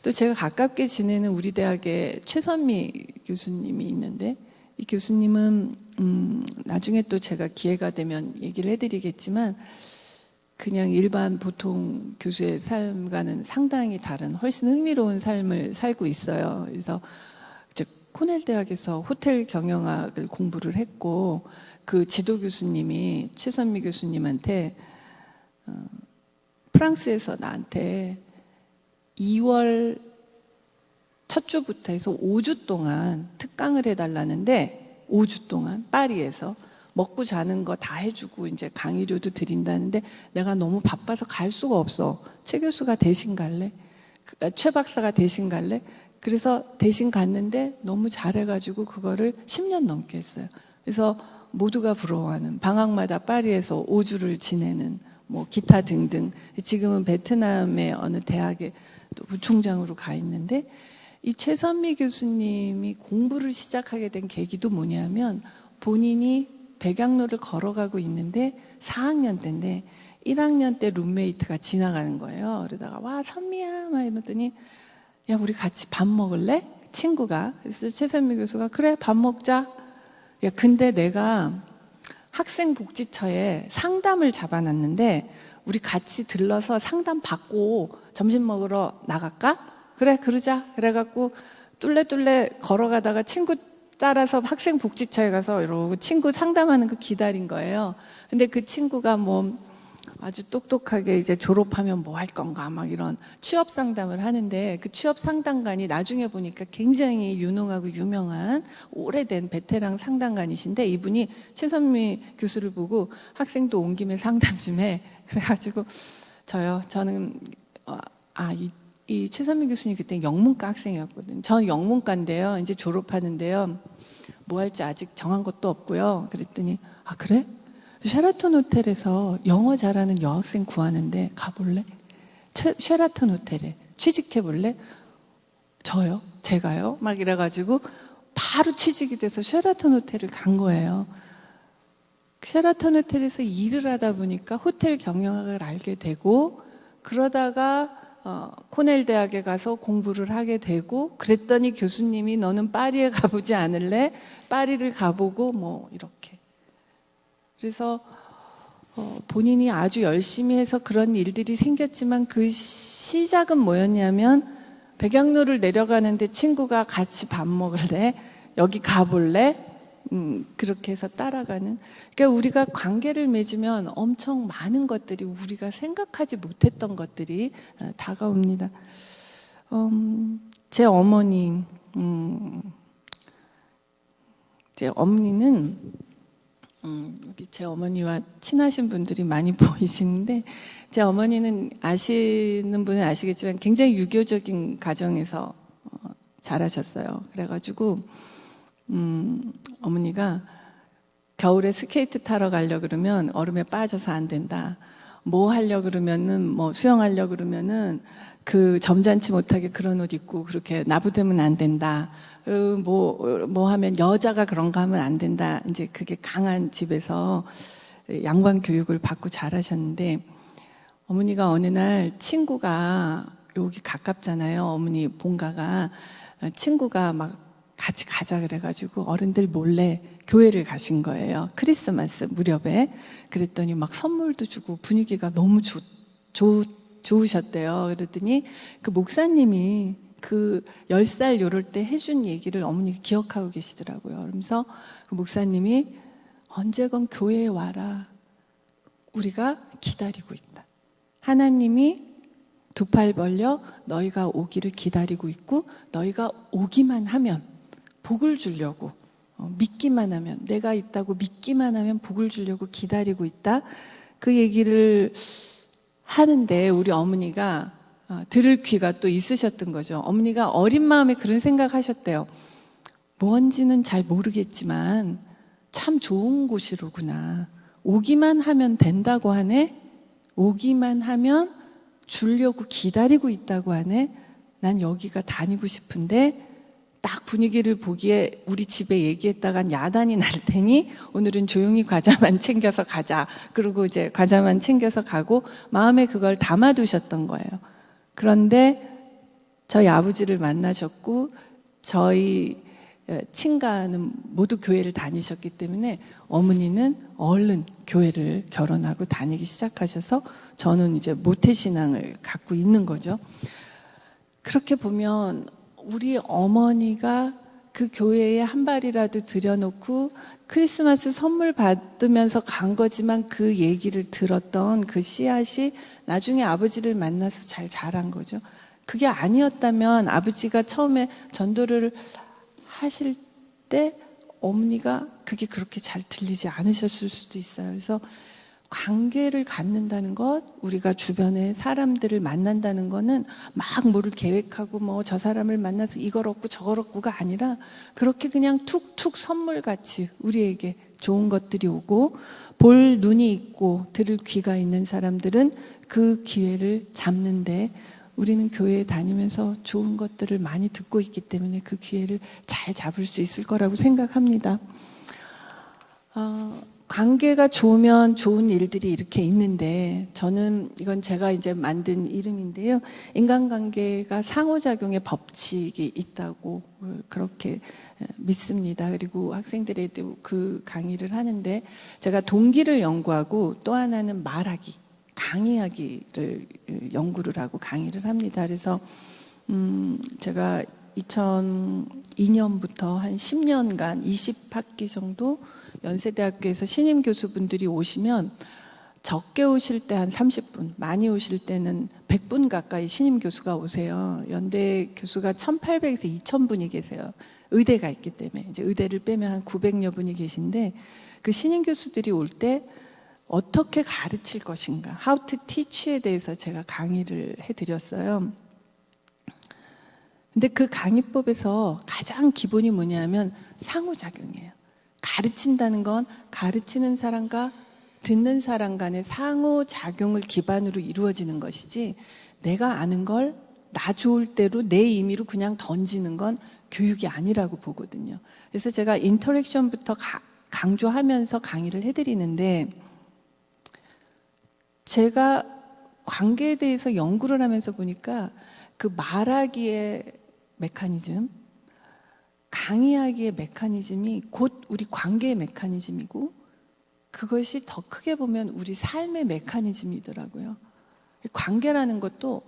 또 제가 가깝게 지내는 우리 대학의 최선미 교수님이 있는데 이 교수님은 나중에 또 제가 기회가 되면 얘기를 해드리겠지만 그냥 일반 보통 교수의 삶과는 상당히 다른 훨씬 흥미로운 삶을 살고 있어요. 그래서 이제 코넬 대학에서 호텔 경영학을 공부를 했고 그 지도 교수님이 최선미 교수님한테 프랑스에서 나한테 2월 첫 주부터 해서 5주 동안 특강을 해달라는데 5주 동안 파리에서 먹고 자는 거 다 해주고 이제 강의료도 드린다는데 내가 너무 바빠서 갈 수가 없어. 최 교수가 대신 갈래? 최 박사가 대신 갈래? 그래서 대신 갔는데 너무 잘해가지고 그거를 10년 넘게 했어요. 그래서 모두가 부러워하는 방학마다 파리에서 5주를 지내는 뭐 기타 등등. 지금은 베트남의 어느 대학에 또 부총장으로 가 있는데 이 최선미 교수님이 공부를 시작하게 된 계기도 뭐냐면 본인이 백양로를 걸어가고 있는데 4학년 때인데 1학년 때 룸메이트가 지나가는 거예요. 그러다가 와 선미야 막 이러더니 야 우리 같이 밥 먹을래? 친구가. 그래서 최선미 교수가 그래 밥 먹자. 야 근데 내가 학생복지처에 상담을 잡아놨는데 우리 같이 들러서 상담 받고 점심 먹으러 나갈까? 그래 그러자. 그래갖고 뚫레뚫레 걸어가다가 친구 따라서 학생복지처에 가서 이러고 친구 상담하는 거 기다린 거예요. 근데 그 친구가 뭐 아주 똑똑하게 이제 졸업하면 뭐 할 건가 막 이런 취업 상담을 하는데 그 취업 상담관이 나중에 보니까 굉장히 유능하고 유명한 오래된 베테랑 상담관이신데 이분이 최선미 교수를 보고 학생도 온 김에 상담 좀 해. 그래가지고 저는 이 최선미 교수님 그때 영문과 학생이었거든요. 저는 영문과인데요. 이제 졸업하는데요. 뭐 할지 아직 정한 것도 없고요. 그랬더니 그래? 쉐라톤 호텔에서 영어 잘하는 여학생 구하는데 가볼래? 쉐라톤 호텔에 취직해볼래? 저요? 제가요? 막 이래가지고 바로 취직이 돼서 쉐라톤 호텔을 간 거예요. 쉐라톤 호텔에서 일을 하다 보니까 호텔 경영학을 알게 되고 그러다가 코넬 대학에 가서 공부를 하게 되고 그랬더니 교수님이 너는 파리에 가보지 않을래? 파리를 가보고 뭐 이렇게. 그래서 본인이 아주 열심히 해서 그런 일들이 생겼지만 그 시작은 뭐였냐면 백양로를 내려가는데 친구가 같이 밥 먹을래? 여기 가볼래? 그렇게 해서 따라가는. 그러니까 우리가 관계를 맺으면 엄청 많은 것들이 우리가 생각하지 못했던 것들이 다가옵니다. 제 어머니, 제 어머니는 여기 제 어머니와 친하신 분들이 많이 보이시는데 제 어머니는 아시는 분은 아시겠지만 굉장히 유교적인 가정에서 자라셨어요. 그래가지고 어머니가 겨울에 스케이트 타러 가려 그러면 얼음에 빠져서 안 된다. 뭐 하려 그러면은 뭐 수영하려 그러면은 그 점잖지 못하게 그런 옷 입고 그렇게 나부되면 안 된다. 뭐 하면 여자가 그런 거 하면 안 된다. 이제 그게 강한 집에서 양반 교육을 받고 자라셨는데 어머니가 어느 날 친구가 여기 가깝잖아요. 어머니 본가가 친구가 막 같이 가자 그래가지고 어른들 몰래 교회를 가신 거예요. 크리스마스 무렵에. 그랬더니 막 선물도 주고 분위기가 너무 좋으셨대요. 그랬더니 그 목사님이 그 10살 요럴 때 해준 얘기를 어머니가 기억하고 계시더라고요. 그러면서 그 목사님이 언제건 교회에 와라. 우리가 기다리고 있다. 하나님이 두 팔 벌려 너희가 오기를 기다리고 있고 너희가 오기만 하면 복을 주려고 믿기만 하면, 내가 있다고 믿기만 하면 복을 주려고 기다리고 있다. 그 얘기를 하는데 우리 어머니가 들을 귀가 또 있으셨던 거죠. 어머니가 어린 마음에 그런 생각하셨대요. 뭔지는 잘 모르겠지만 참 좋은 곳이로구나. 오기만 하면 된다고 하네. 오기만 하면 주려고 기다리고 있다고 하네. 난 여기가 다니고 싶은데 딱 분위기를 보기에 우리 집에 얘기했다간 야단이 날 테니 오늘은 조용히 과자만 챙겨서 가자. 그리고 이제 과자만 챙겨서 가고 마음에 그걸 담아두셨던 거예요. 그런데 저희 아버지를 만나셨고 저희 친가는 모두 교회를 다니셨기 때문에 어머니는 얼른 교회를 결혼하고 다니기 시작하셔서 저는 이제 모태신앙을 갖고 있는 거죠. 그렇게 보면 우리 어머니가 그 교회에 한 발이라도 들여놓고 크리스마스 선물 받으면서 간 거지만 그 얘기를 들었던 그 씨앗이 나중에 아버지를 만나서 잘 자란 거죠. 그게 아니었다면 아버지가 처음에 전도를 하실 때 어머니가 그게 그렇게 잘 들리지 않으셨을 수도 있어요. 그래서 관계를 갖는다는 것, 우리가 주변에 사람들을 만난다는 거는 막 뭐를 계획하고 뭐 저 사람을 만나서 이걸 얻고 저걸 얻고가 아니라 그렇게 그냥 툭툭 선물같이 우리에게 좋은 것들이 오고 볼 눈이 있고 들을 귀가 있는 사람들은 그 기회를 잡는데 우리는 교회에 다니면서 좋은 것들을 많이 듣고 있기 때문에 그 기회를 잘 잡을 수 있을 거라고 생각합니다. 관계가 좋으면 좋은 일들이 이렇게 있는데 저는 이건 제가 이제 만든 이름인데요. 인간관계가 상호작용의 법칙이 있다고 그렇게 믿습니다. 그리고 학생들에도 그 강의를 하는데 제가 동기를 연구하고 또 하나는 말하기, 강의하기를 연구를 하고 강의를 합니다. 그래서 제가 2002년부터 한 10년간 20학기 정도 연세대학교에서 신임 교수분들이 오시면 적게 오실 때 한 30분, 많이 오실 때는 100분 가까이 신임 교수가 오세요. 연대 교수가 1800에서 2000분이 계세요. 의대가 있기 때문에. 이제 의대를 빼면 한 900여 분이 계신데 그 신임 교수들이 올 때 어떻게 가르칠 것인가, how to teach에 대해서 제가 강의를 해드렸어요. 근데 그 강의법에서 가장 기본이 뭐냐면 상호작용이에요. 가르친다는 건 가르치는 사람과 듣는 사람 간의 상호작용을 기반으로 이루어지는 것이지 내가 아는 걸 나 좋을 대로 내 임의로 그냥 던지는 건 교육이 아니라고 보거든요. 그래서 제가 인터랙션부터 강조하면서 강의를 해드리는데 제가 관계에 대해서 연구를 하면서 보니까 그 말하기의 메커니즘, 강의하기의 메커니즘이 곧 우리 관계의 메커니즘이고 그것이 더 크게 보면 우리 삶의 메커니즘이더라고요. 관계라는 것도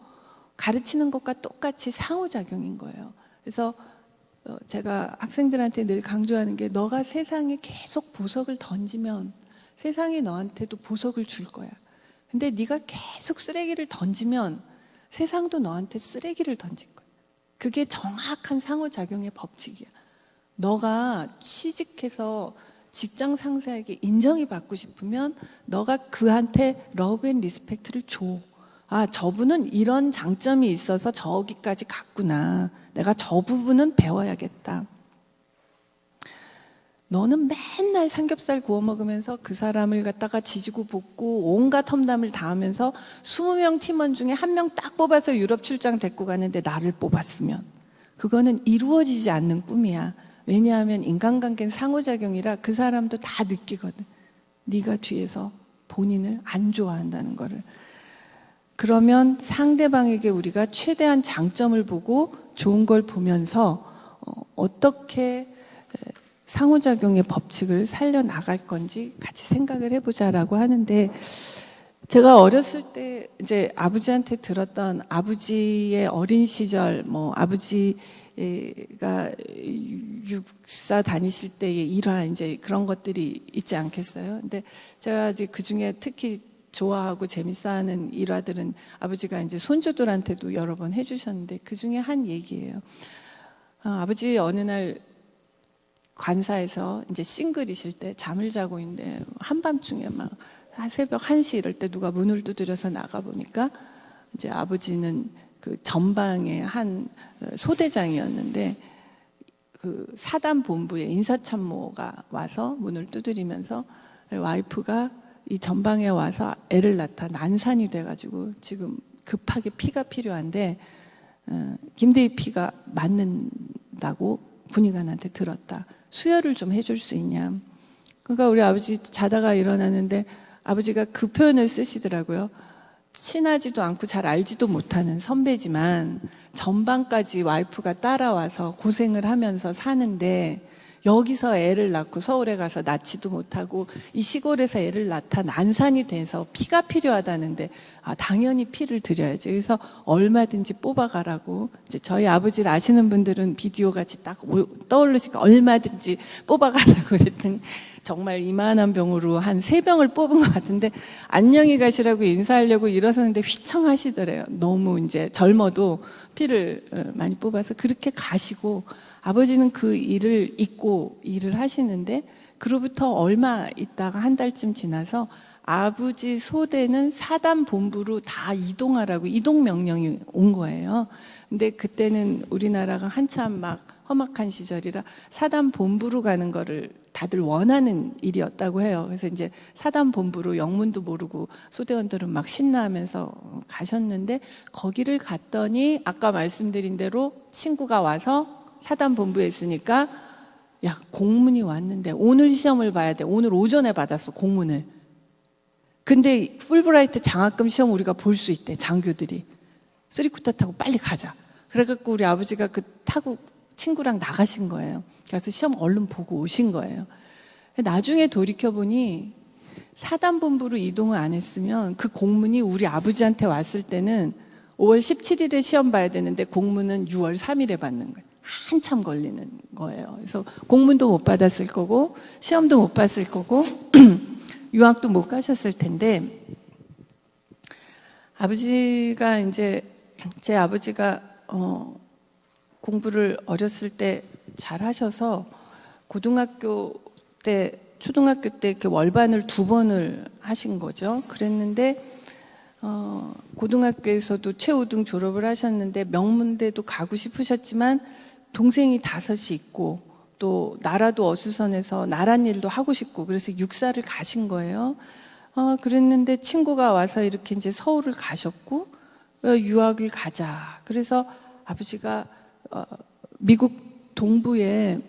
가르치는 것과 똑같이 상호작용인 거예요. 그래서 제가 학생들한테 늘 강조하는 게 너가 세상에 계속 보석을 던지면 세상이 너한테도 보석을 줄 거야. 근데 네가 계속 쓰레기를 던지면 세상도 너한테 쓰레기를 던질 거야. 그게 정확한 상호작용의 법칙이야. 너가 취직해서 직장 상사에게 인정이 받고 싶으면 너가 그한테 러브 앤 리스펙트를 줘. 아, 저분은 이런 장점이 있어서 저기까지 갔구나. 내가 저 부분은 배워야겠다. 너는 맨날 삼겹살 구워 먹으면서 그 사람을 갖다가 지지고 볶고 온갖 험담을 다 하면서 20명 팀원 중에 한 명 딱 뽑아서 유럽 출장 데리고 가는데 나를 뽑았으면 그거는 이루어지지 않는 꿈이야. 왜냐하면 인간관계는 상호작용이라 그 사람도 다 느끼거든. 네가 뒤에서 본인을 안 좋아한다는 거를. 그러면 상대방에게 우리가 최대한 장점을 보고 좋은 걸 보면서 어떻게 상호작용의 법칙을 살려나갈 건지 같이 생각을 해보자라고 하는데 제가 어렸을 때 이제 아버지한테 들었던 아버지의 어린 시절, 뭐 아버지가 육사 다니실 때의 일화 이제 그런 것들이 있지 않겠어요? 근데 제가 이제 그 중에 특히 좋아하고 재밌어하는 일화들은 아버지가 이제 손주들한테도 여러 번 해주셨는데 그 중에 한 얘기예요. 아버지 어느 날 관사에서 이제 싱글이실 때 잠을 자고 있는데 한밤중에 막 새벽 1시 이럴 때 누가 문을 두드려서 나가 보니까 이제 아버지는 그 전방의 한 소대장이었는데 그 사단 본부에 인사참모가 와서 문을 두드리면서 와이프가 이 전방에 와서 애를 낳다 난산이 돼가지고 지금 급하게 피가 필요한데 김대희 피가 맞는다고 군의관한테 들었다. 수혈을 좀 해줄 수 있냐. 그러니까 우리 아버지 자다가 일어나는데 아버지가 그 표현을 쓰시더라고요. 친하지도 않고 잘 알지도 못하는 선배지만 전방까지 와이프가 따라와서 고생을 하면서 사는데 여기서 애를 낳고 서울에 가서 낳지도 못하고 이 시골에서 애를 낳다 난산이 돼서 피가 필요하다는데 당연히 피를 드려야지. 그래서 얼마든지 뽑아가라고. 이제 저희 아버지를 아시는 분들은 비디오 같이 딱 떠오르시니까 얼마든지 뽑아가라고 그랬더니 정말 이만한 병으로 한 3병을 뽑은 것 같은데 안녕히 가시라고 인사하려고 일어서는데 휘청하시더래요. 너무 이제 젊어도 피를 많이 뽑아서 그렇게 가시고 아버지는 그 일을 잊고 일을 하시는데 그로부터 얼마 있다가 한 달쯤 지나서 아버지 소대는 사단 본부로 다 이동하라고 이동 명령이 온 거예요. 근데 그때는 우리나라가 한참 막 험악한 시절이라 사단 본부로 가는 거를 다들 원하는 일이었다고 해요. 그래서 이제 사단 본부로 영문도 모르고 소대원들은 막 신나하면서 가셨는데 거기를 갔더니 아까 말씀드린 대로 친구가 와서 사단 본부에 있으니까 야 공문이 왔는데 오늘 시험을 봐야 돼. 오늘 오전에 받았어 공문을. 근데 풀브라이트 장학금 시험 우리가 볼 수 있대. 장교들이. 쓰리쿠터 타고 빨리 가자. 그래갖고 우리 아버지가 그 타고 친구랑 나가신 거예요. 그래서 시험 얼른 보고 오신 거예요. 나중에 돌이켜보니 사단 본부로 이동을 안 했으면 그 공문이 우리 아버지한테 왔을 때는 5월 17일에 시험 봐야 되는데 공문은 6월 3일에 받는 거예요. 한참 걸리는 거예요. 그래서 공문도 못 받았을 거고 시험도 못 봤을 거고 유학도 못 가셨을 텐데 아버지가 이제 제 아버지가 공부를 어렸을 때 잘 하셔서 고등학교 때 초등학교 때 이렇게 월반을 2번을 하신 거죠. 그랬는데 고등학교에서도 최우등 졸업을 하셨는데 명문대도 가고 싶으셨지만 동생이 5이 있고 또 나라도 어수선해서 나란 일도 하고 싶고 그래서 육사를 가신 거예요. 그랬는데 친구가 와서 이렇게 이제 서울을 가셨고 유학을 가자. 그래서 아버지가 미국 동부에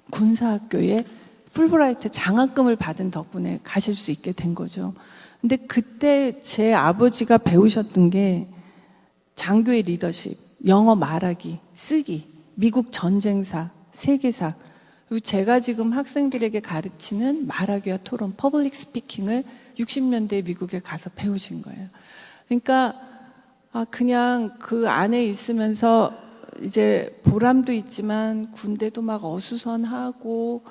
군사학교에 풀브라이트 장학금을 받은 덕분에 가실 수 있게 된 거죠. 근데 그때 제 아버지가 배우셨던 게 장교의 리더십, 영어 말하기, 쓰기, 미국 전쟁사, 세계사, 그리고 제가 지금 학생들에게 가르치는 말하기와 토론, 퍼블릭 스피킹을 60년대에 미국에 가서 배우신 거예요. 그러니까 그냥 그 안에 있으면서 이제 보람도 있지만 군대도 막 어수선하고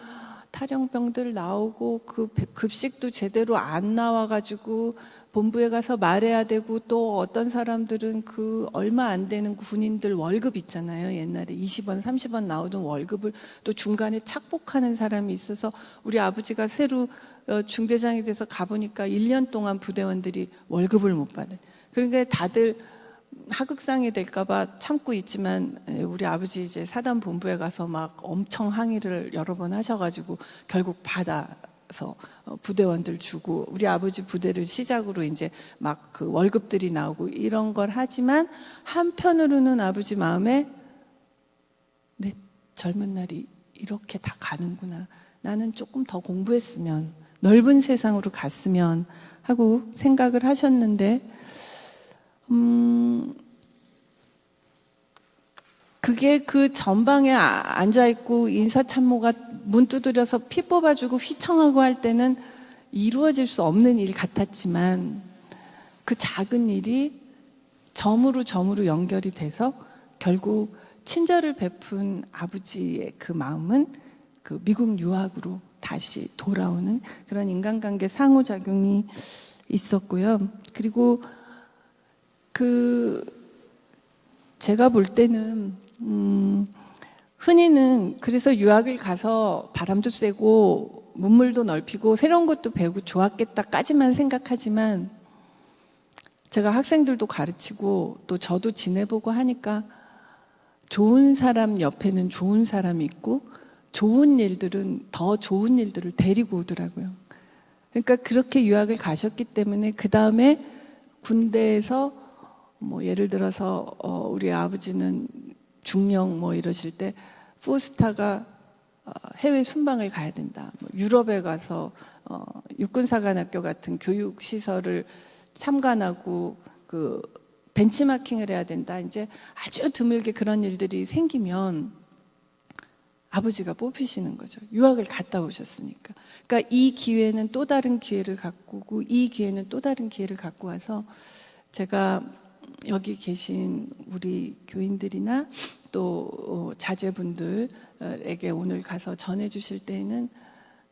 탈영병들 나오고 그 급식도 제대로 안 나와가지고 본부에 가서 말해야 되고 또 어떤 사람들은 그 얼마 안 되는 군인들 월급 있잖아요. 옛날에 20원, 30원 나오던 월급을 또 중간에 착복하는 사람이 있어서 우리 아버지가 새로 중대장이 돼서 가보니까 1년 동안 부대원들이 월급을 못 받아요. 그러니까 다들 하극상이 될까봐 참고 있지만 우리 아버지 이제 사단 본부에 가서 막 엄청 항의를 여러 번 하셔가지고 결국 받아서 부대원들 주고 우리 아버지 부대를 시작으로 이제 막 그 월급들이 나오고 이런 걸 하지만 한편으로는 아버지 마음에 내 젊은 날이 이렇게 다 가는구나. 나는 조금 더 공부했으면 넓은 세상으로 갔으면 하고 생각을 하셨는데 그게 그 전방에 앉아있고 인사참모가 문 두드려서 피 뽑아주고 휘청하고 할 때는 이루어질 수 없는 일 같았지만 그 작은 일이 점으로 연결이 돼서 결국 친절을 베푼 아버지의 그 마음은 그 미국 유학으로 다시 돌아오는 그런 인간관계 상호작용이 있었고요. 그리고 제가 볼 때는 흔히는 그래서 유학을 가서 바람도 쐬고 문물도 넓히고 새로운 것도 배우고 좋았겠다까지만 생각하지만 제가 학생들도 가르치고 또 저도 지내보고 하니까 좋은 사람 옆에는 좋은 사람이 있고 좋은 일들은 더 좋은 일들을 데리고 오더라고요. 그러니까 그렇게 유학을 가셨기 때문에 그 다음에 군대에서 뭐 예를 들어서 우리 아버지는 중령 뭐 이러실 때 포스타가 해외 순방을 가야 된다. 뭐 유럽에 가서 육군사관학교 같은 교육 시설을 참관하고 그 벤치마킹을 해야 된다. 이제 아주 드물게 그런 일들이 생기면 아버지가 뽑히시는 거죠. 유학을 갔다 오셨으니까. 그러니까 이 기회는 또 다른 기회를 갖고 오고 이 기회는 또 다른 기회를 갖고 와서 제가 여기 계신 우리 교인들이나 또 자제분들에게 오늘 가서 전해주실 때에는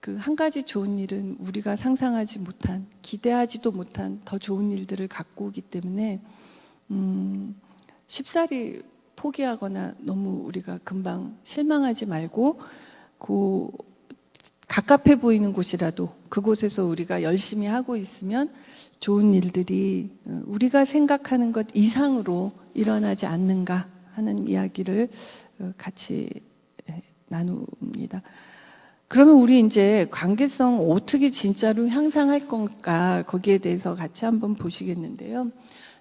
그 한 가지 좋은 일은 우리가 상상하지 못한, 기대하지도 못한 더 좋은 일들을 갖고 오기 때문에 쉽사리 포기하거나 너무 우리가 금방 실망하지 말고 그 갑갑해 보이는 곳이라도 그곳에서 우리가 열심히 하고 있으면 좋은 일들이 우리가 생각하는 것 이상으로 일어나지 않는가 하는 이야기를 같이 나눕니다. 그러면 우리 이제 관계성 어떻게 진짜로 향상할 건가 거기에 대해서 같이 한번 보시겠는데요.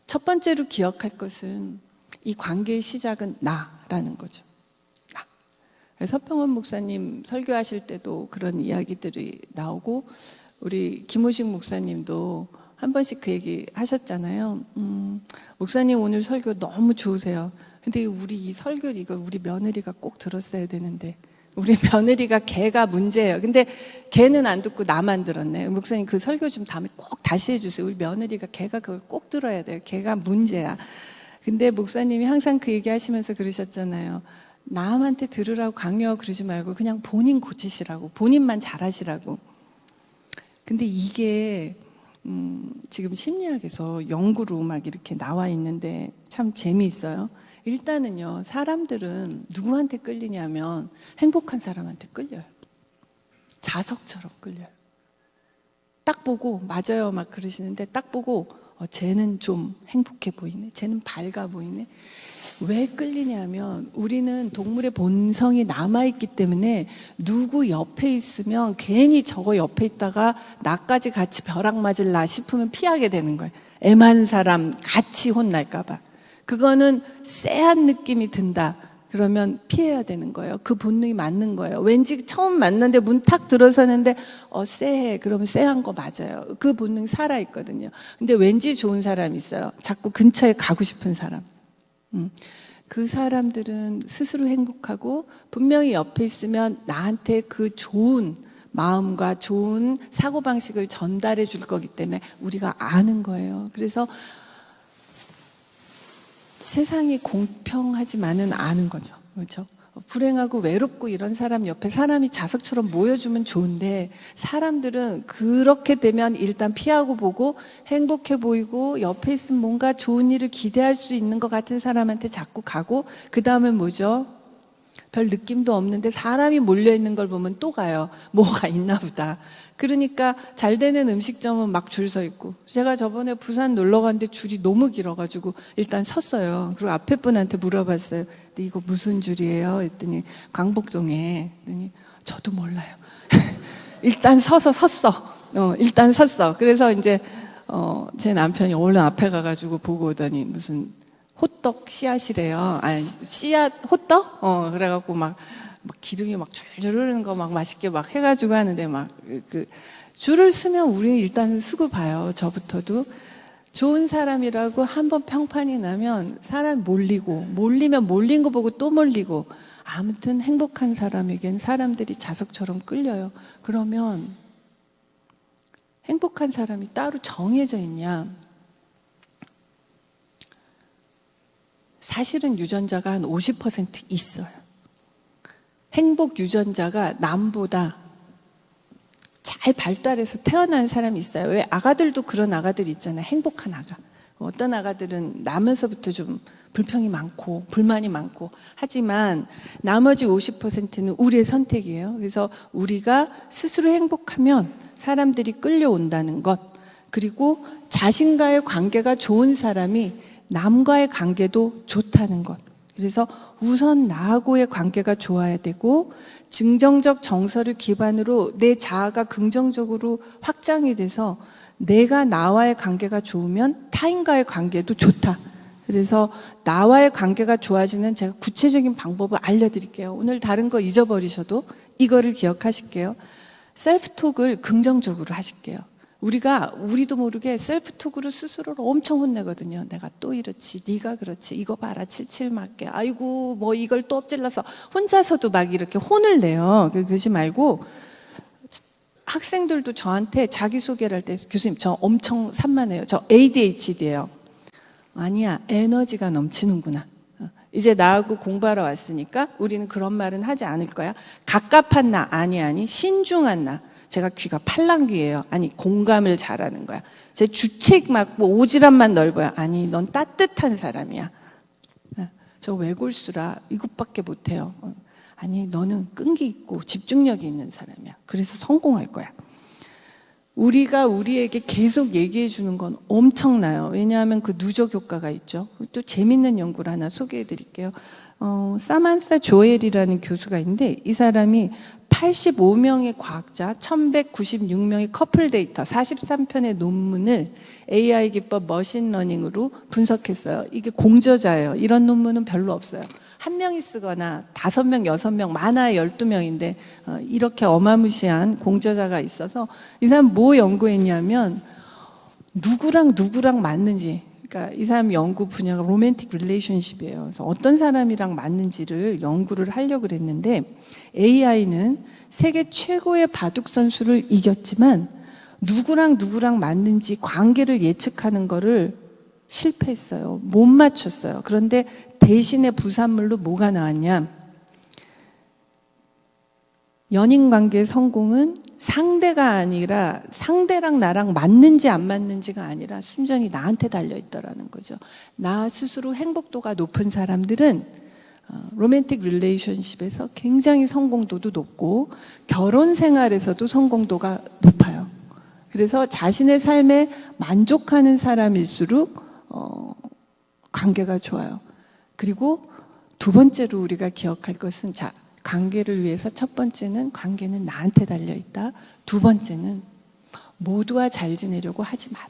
첫 번째로 기억할 것은 이 관계의 시작은 나라는 거죠. 나. 서평원 목사님 설교하실 때도 그런 이야기들이 나오고 우리 김호식 목사님도 한 번씩 그 얘기 하셨잖아요. 목사님 오늘 설교 너무 좋으세요. 근데 우리 이 설교 이거 우리 며느리가 꼭 들었어야 되는데 우리 며느리가 걔가 문제예요. 근데 걔는 안 듣고 나만 들었네. 목사님 그 설교 좀 다음에 꼭 다시 해주세요. 우리 며느리가 걔가 그걸 꼭 들어야 돼요. 걔가 문제야. 근데 목사님이 항상 그 얘기 하시면서 그러셨잖아요. 남한테 들으라고 강요하고 그러지 말고 그냥 본인 고치시라고, 본인만 잘하시라고. 근데 이게 지금 심리학에서 연구로 막 이렇게 나와 있는데 참 재미있어요. 일단은요, 사람들은 누구한테 끌리냐면 행복한 사람한테 끌려요. 자석처럼 끌려요. 딱 보고 맞아요 막 그러시는데 딱 보고 쟤는 좀 행복해 보이네, 쟤는 밝아 보이네. 왜 끌리냐면 우리는 동물의 본성이 남아있기 때문에 누구 옆에 있으면 괜히 저거 옆에 있다가 나까지 같이 벼락 맞을라 싶으면 피하게 되는 거예요. 애만 사람 같이 혼날까 봐. 그거는 쎄한 느낌이 든다 그러면 피해야 되는 거예요. 그 본능이 맞는 거예요. 왠지 처음 만났는데 문 탁 들어서는데 쎄해 그러면 쎄한 거 맞아요. 그 본능이 살아있거든요. 근데 왠지 좋은 사람이 있어요. 자꾸 근처에 가고 싶은 사람. 그 사람들은 스스로 행복하고 분명히 옆에 있으면 나한테 그 좋은 마음과 좋은 사고방식을 전달해 줄 거기 때문에 우리가 아는 거예요. 그래서 세상이 공평하지만은 아는 거죠. 그렇죠? 불행하고 외롭고 이런 사람 옆에 사람이 자석처럼 모여주면 좋은데 사람들은 그렇게 되면 일단 피하고 보고 행복해 보이고 옆에 있으면 뭔가 좋은 일을 기대할 수 있는 것 같은 사람한테 자꾸 가고 그 다음에 뭐죠? 별 느낌도 없는데 사람이 몰려있는 걸 보면 또 가요. 뭐가 있나 보다. 그러니까 잘 되는 음식점은 막 줄 서 있고 제가 저번에 부산 놀러 갔는데 줄이 너무 길어가지고 일단 섰어요. 그리고 앞에 분한테 물어봤어요. 근데 이거 무슨 줄이에요? 했더니 광복동에. 했더니 저도 몰라요. 일단 섰어. 일단 섰어. 그래서 이제 제 남편이 얼른 앞에 가가지고 보고 오더니 무슨 호떡 씨앗이래요. 아니 씨앗 호떡? 그래갖고 막 기름이 막 줄줄 흐르는 거 막 맛있게 막 해가지고 하는데 막 그 줄을 서면 우리는 일단 쓰고 봐요. 저부터도 좋은 사람이라고 한번 평판이 나면 사람 몰리면 몰린 거 보고 또 몰리고 아무튼 행복한 사람에겐 사람들이 자석처럼 끌려요. 그러면 행복한 사람이 따로 정해져 있냐? 사실은 유전자가 한 50% 있어요. 행복 유전자가 남보다 잘 발달해서 태어난 사람이 있어요. 왜 아가들도 그런 아가들 있잖아요. 행복한 아가. 어떤 아가들은 나면서부터 좀 불평이 많고 불만이 많고 하지만 나머지 50%는 우리의 선택이에요. 그래서 우리가 스스로 행복하면 사람들이 끌려온다는 것, 그리고 자신과의 관계가 좋은 사람이 남과의 관계도 좋다는 것. 그래서 우선 나하고의 관계가 좋아야 되고 긍정적 정서를 기반으로 내 자아가 긍정적으로 확장이 돼서 내가 나와의 관계가 좋으면 타인과의 관계도 좋다. 그래서 나와의 관계가 좋아지는 제가 구체적인 방법을 알려드릴게요. 오늘 다른 거 잊어버리셔도 이거를 기억하실게요. 셀프톡을 긍정적으로 하실게요. 우리도 모르게 셀프톡으로 스스로를 엄청 혼내거든요. 내가 또 이렇지, 네가 그렇지, 이거 봐라, 칠칠 맞게, 아이고 뭐 이걸 또 엎질러서 혼자서도 막 이렇게 혼을 내요. 그러지 말고 학생들도 저한테 자기소개를 할 때 교수님 저 엄청 산만해요. 저 ADHD예요. 아니야, 에너지가 넘치는구나. 이제 나하고 공부하러 왔으니까 우리는 그런 말은 하지 않을 거야. 갑갑한 나, 아니 신중한 나. 제가 귀가 팔랑귀예요. 아니 공감을 잘하는 거야. 제 주책 맞고 오지랖만 넓어요. 아니 넌 따뜻한 사람이야. 저 외골수라 이것밖에 못해요. 아니 너는 끈기 있고 집중력이 있는 사람이야. 그래서 성공할 거야. 우리가 우리에게 계속 얘기해 주는 건 엄청나요. 왜냐하면 그 누적 효과가 있죠. 또 재밌는 연구를 하나 소개해 드릴게요. 사만사 조엘이라는 교수가 있는데 이 사람이 85명의 과학자, 1196명의 커플 데이터, 43편의 논문을 AI 기법 머신러닝으로 분석했어요. 이게 공저자예요. 이런 논문은 별로 없어요. 한 명이 쓰거나 5명, 6명, 많아야 12명인데 이렇게 어마무시한 공저자가 있어서 이 사람 뭐 연구했냐면 누구랑 맞는지, 그러니까 이 사람 연구 분야가 로맨틱 릴레이션십이에요. 그래서 어떤 사람이랑 맞는지를 연구를 하려고 그랬는데 AI는 세계 최고의 바둑 선수를 이겼지만 누구랑 맞는지 관계를 예측하는 거를 실패했어요. 못 맞췄어요. 그런데 대신에 부산물로 뭐가 나왔냐? 연인 관계의 성공은 상대가 아니라 상대랑 나랑 맞는지 안 맞는지가 아니라 순전히 나한테 달려있더라는 거죠. 나 스스로 행복도가 높은 사람들은 로맨틱 릴레이션십에서 굉장히 성공도도 높고 결혼 생활에서도 성공도가 높아요. 그래서 자신의 삶에 만족하는 사람일수록 관계가 좋아요. 그리고 두 번째로 우리가 기억할 것은 관계를 위해서 첫 번째는 관계는 나한테 달려있다. 두 번째는 모두와 잘 지내려고 하지 마라.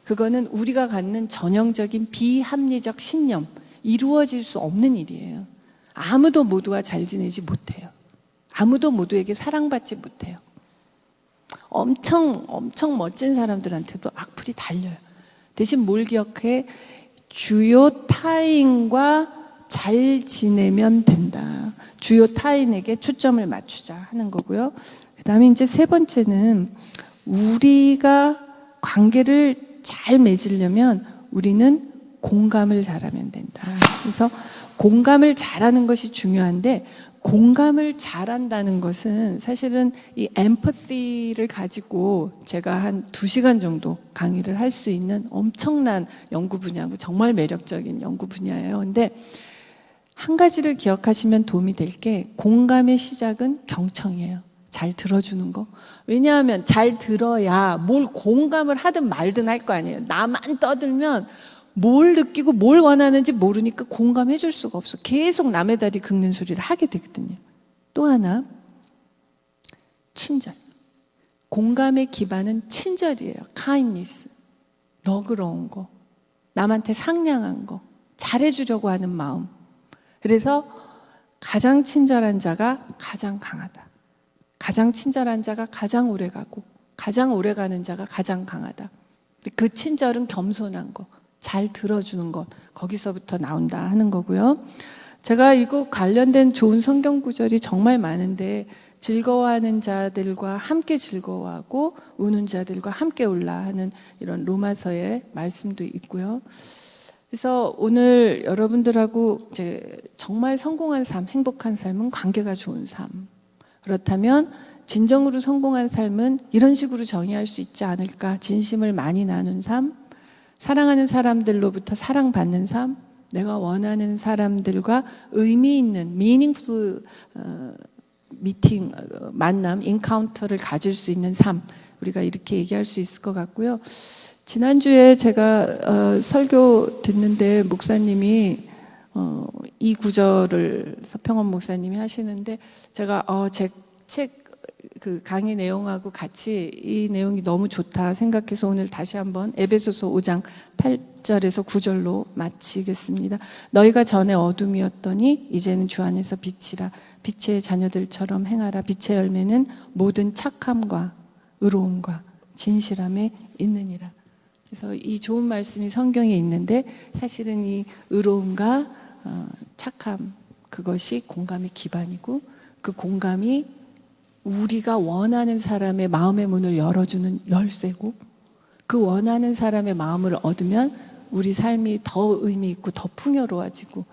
그거는 우리가 갖는 전형적인 비합리적 신념, 이루어질 수 없는 일이에요. 아무도 모두와 잘 지내지 못해요. 아무도 모두에게 사랑받지 못해요. 엄청 멋진 사람들한테도 악플이 달려요. 대신 뭘 기억해? 주요 타인과 잘 지내면 된다. 주요 타인에게 초점을 맞추자 하는 거고요. 그 다음에 이제 세 번째는 우리가 관계를 잘 맺으려면 우리는 공감을 잘하면 된다. 그래서 공감을 잘하는 것이 중요한데 공감을 잘한다는 것은 사실은 이 엠퍼시를 가지고 제가 한 2시간 정도 강의를 할 수 있는 엄청난 연구 분야고 정말 매력적인 연구 분야예요. 근데 한 가지를 기억하시면 도움이 될 게 공감의 시작은 경청이에요. 잘 들어주는 거. 왜냐하면 잘 들어야 뭘 공감을 하든 말든 할 거 아니에요. 나만 떠들면 뭘 느끼고 뭘 원하는지 모르니까 공감해 줄 수가 없어. 계속 남의 다리 긁는 소리를 하게 되거든요. 또 하나, 친절. 공감의 기반은 친절이에요. kindness. 너그러운 거, 남한테 상냥한 거, 잘해주려고 하는 마음. 그래서 가장 친절한 자가 가장 강하다. 가장 친절한 자가 가장 오래 가고 가장 오래 가는 자가 가장 강하다. 그 친절은 겸손한 거, 잘 들어주는 것, 거기서부터 나온다 하는 거고요. 제가 이거 관련된 좋은 성경 구절이 정말 많은데 즐거워하는 자들과 함께 즐거워하고 우는 자들과 함께 울라 하는 이런 로마서의 말씀도 있고요. 그래서 오늘 여러분들하고 이제 정말 성공한 삶, 행복한 삶은 관계가 좋은 삶. 그렇다면 진정으로 성공한 삶은 이런 식으로 정의할 수 있지 않을까? 진심을 많이 나눈 삶, 사랑하는 사람들로부터 사랑받는 삶, 내가 원하는 사람들과 의미 있는 meaningful 미팅, 만남, 인카운터를 가질 수 있는 삶, 우리가 이렇게 얘기할 수 있을 것 같고요. 지난주에 제가 설교 듣는데 목사님이 이 구절을 서평원 목사님이 하시는데 제가 제 책 그 강의 내용하고 같이 이 내용이 너무 좋다 생각해서 오늘 다시 한번 에베소서 5장 8절에서 9절로 마치겠습니다. 너희가 전에 어둠이었더니 이제는 주 안에서 빛이라. 빛의 자녀들처럼 행하라. 빛의 열매는 모든 착함과 의로움과 진실함에 있느니라. 그래서 이 좋은 말씀이 성경에 있는데 사실은 이 의로움과 착함, 그것이 공감의 기반이고 그 공감이 우리가 원하는 사람의 마음의 문을 열어주는 열쇠고 그 원하는 사람의 마음을 얻으면 우리 삶이 더 의미 있고 더 풍요로워지고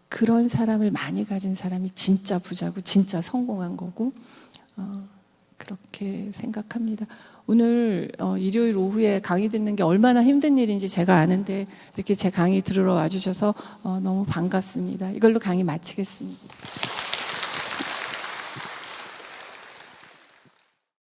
그런 사람을 많이 가진 사람이 진짜 부자고 진짜 성공한 거고 그렇게 생각합니다. 오늘 일요일 오후에 강의 듣는 게 얼마나 힘든 일인지 제가 아는데 이렇게 제 강의 들으러 와주셔서 너무 반갑습니다. 이걸로 강의 마치겠습니다.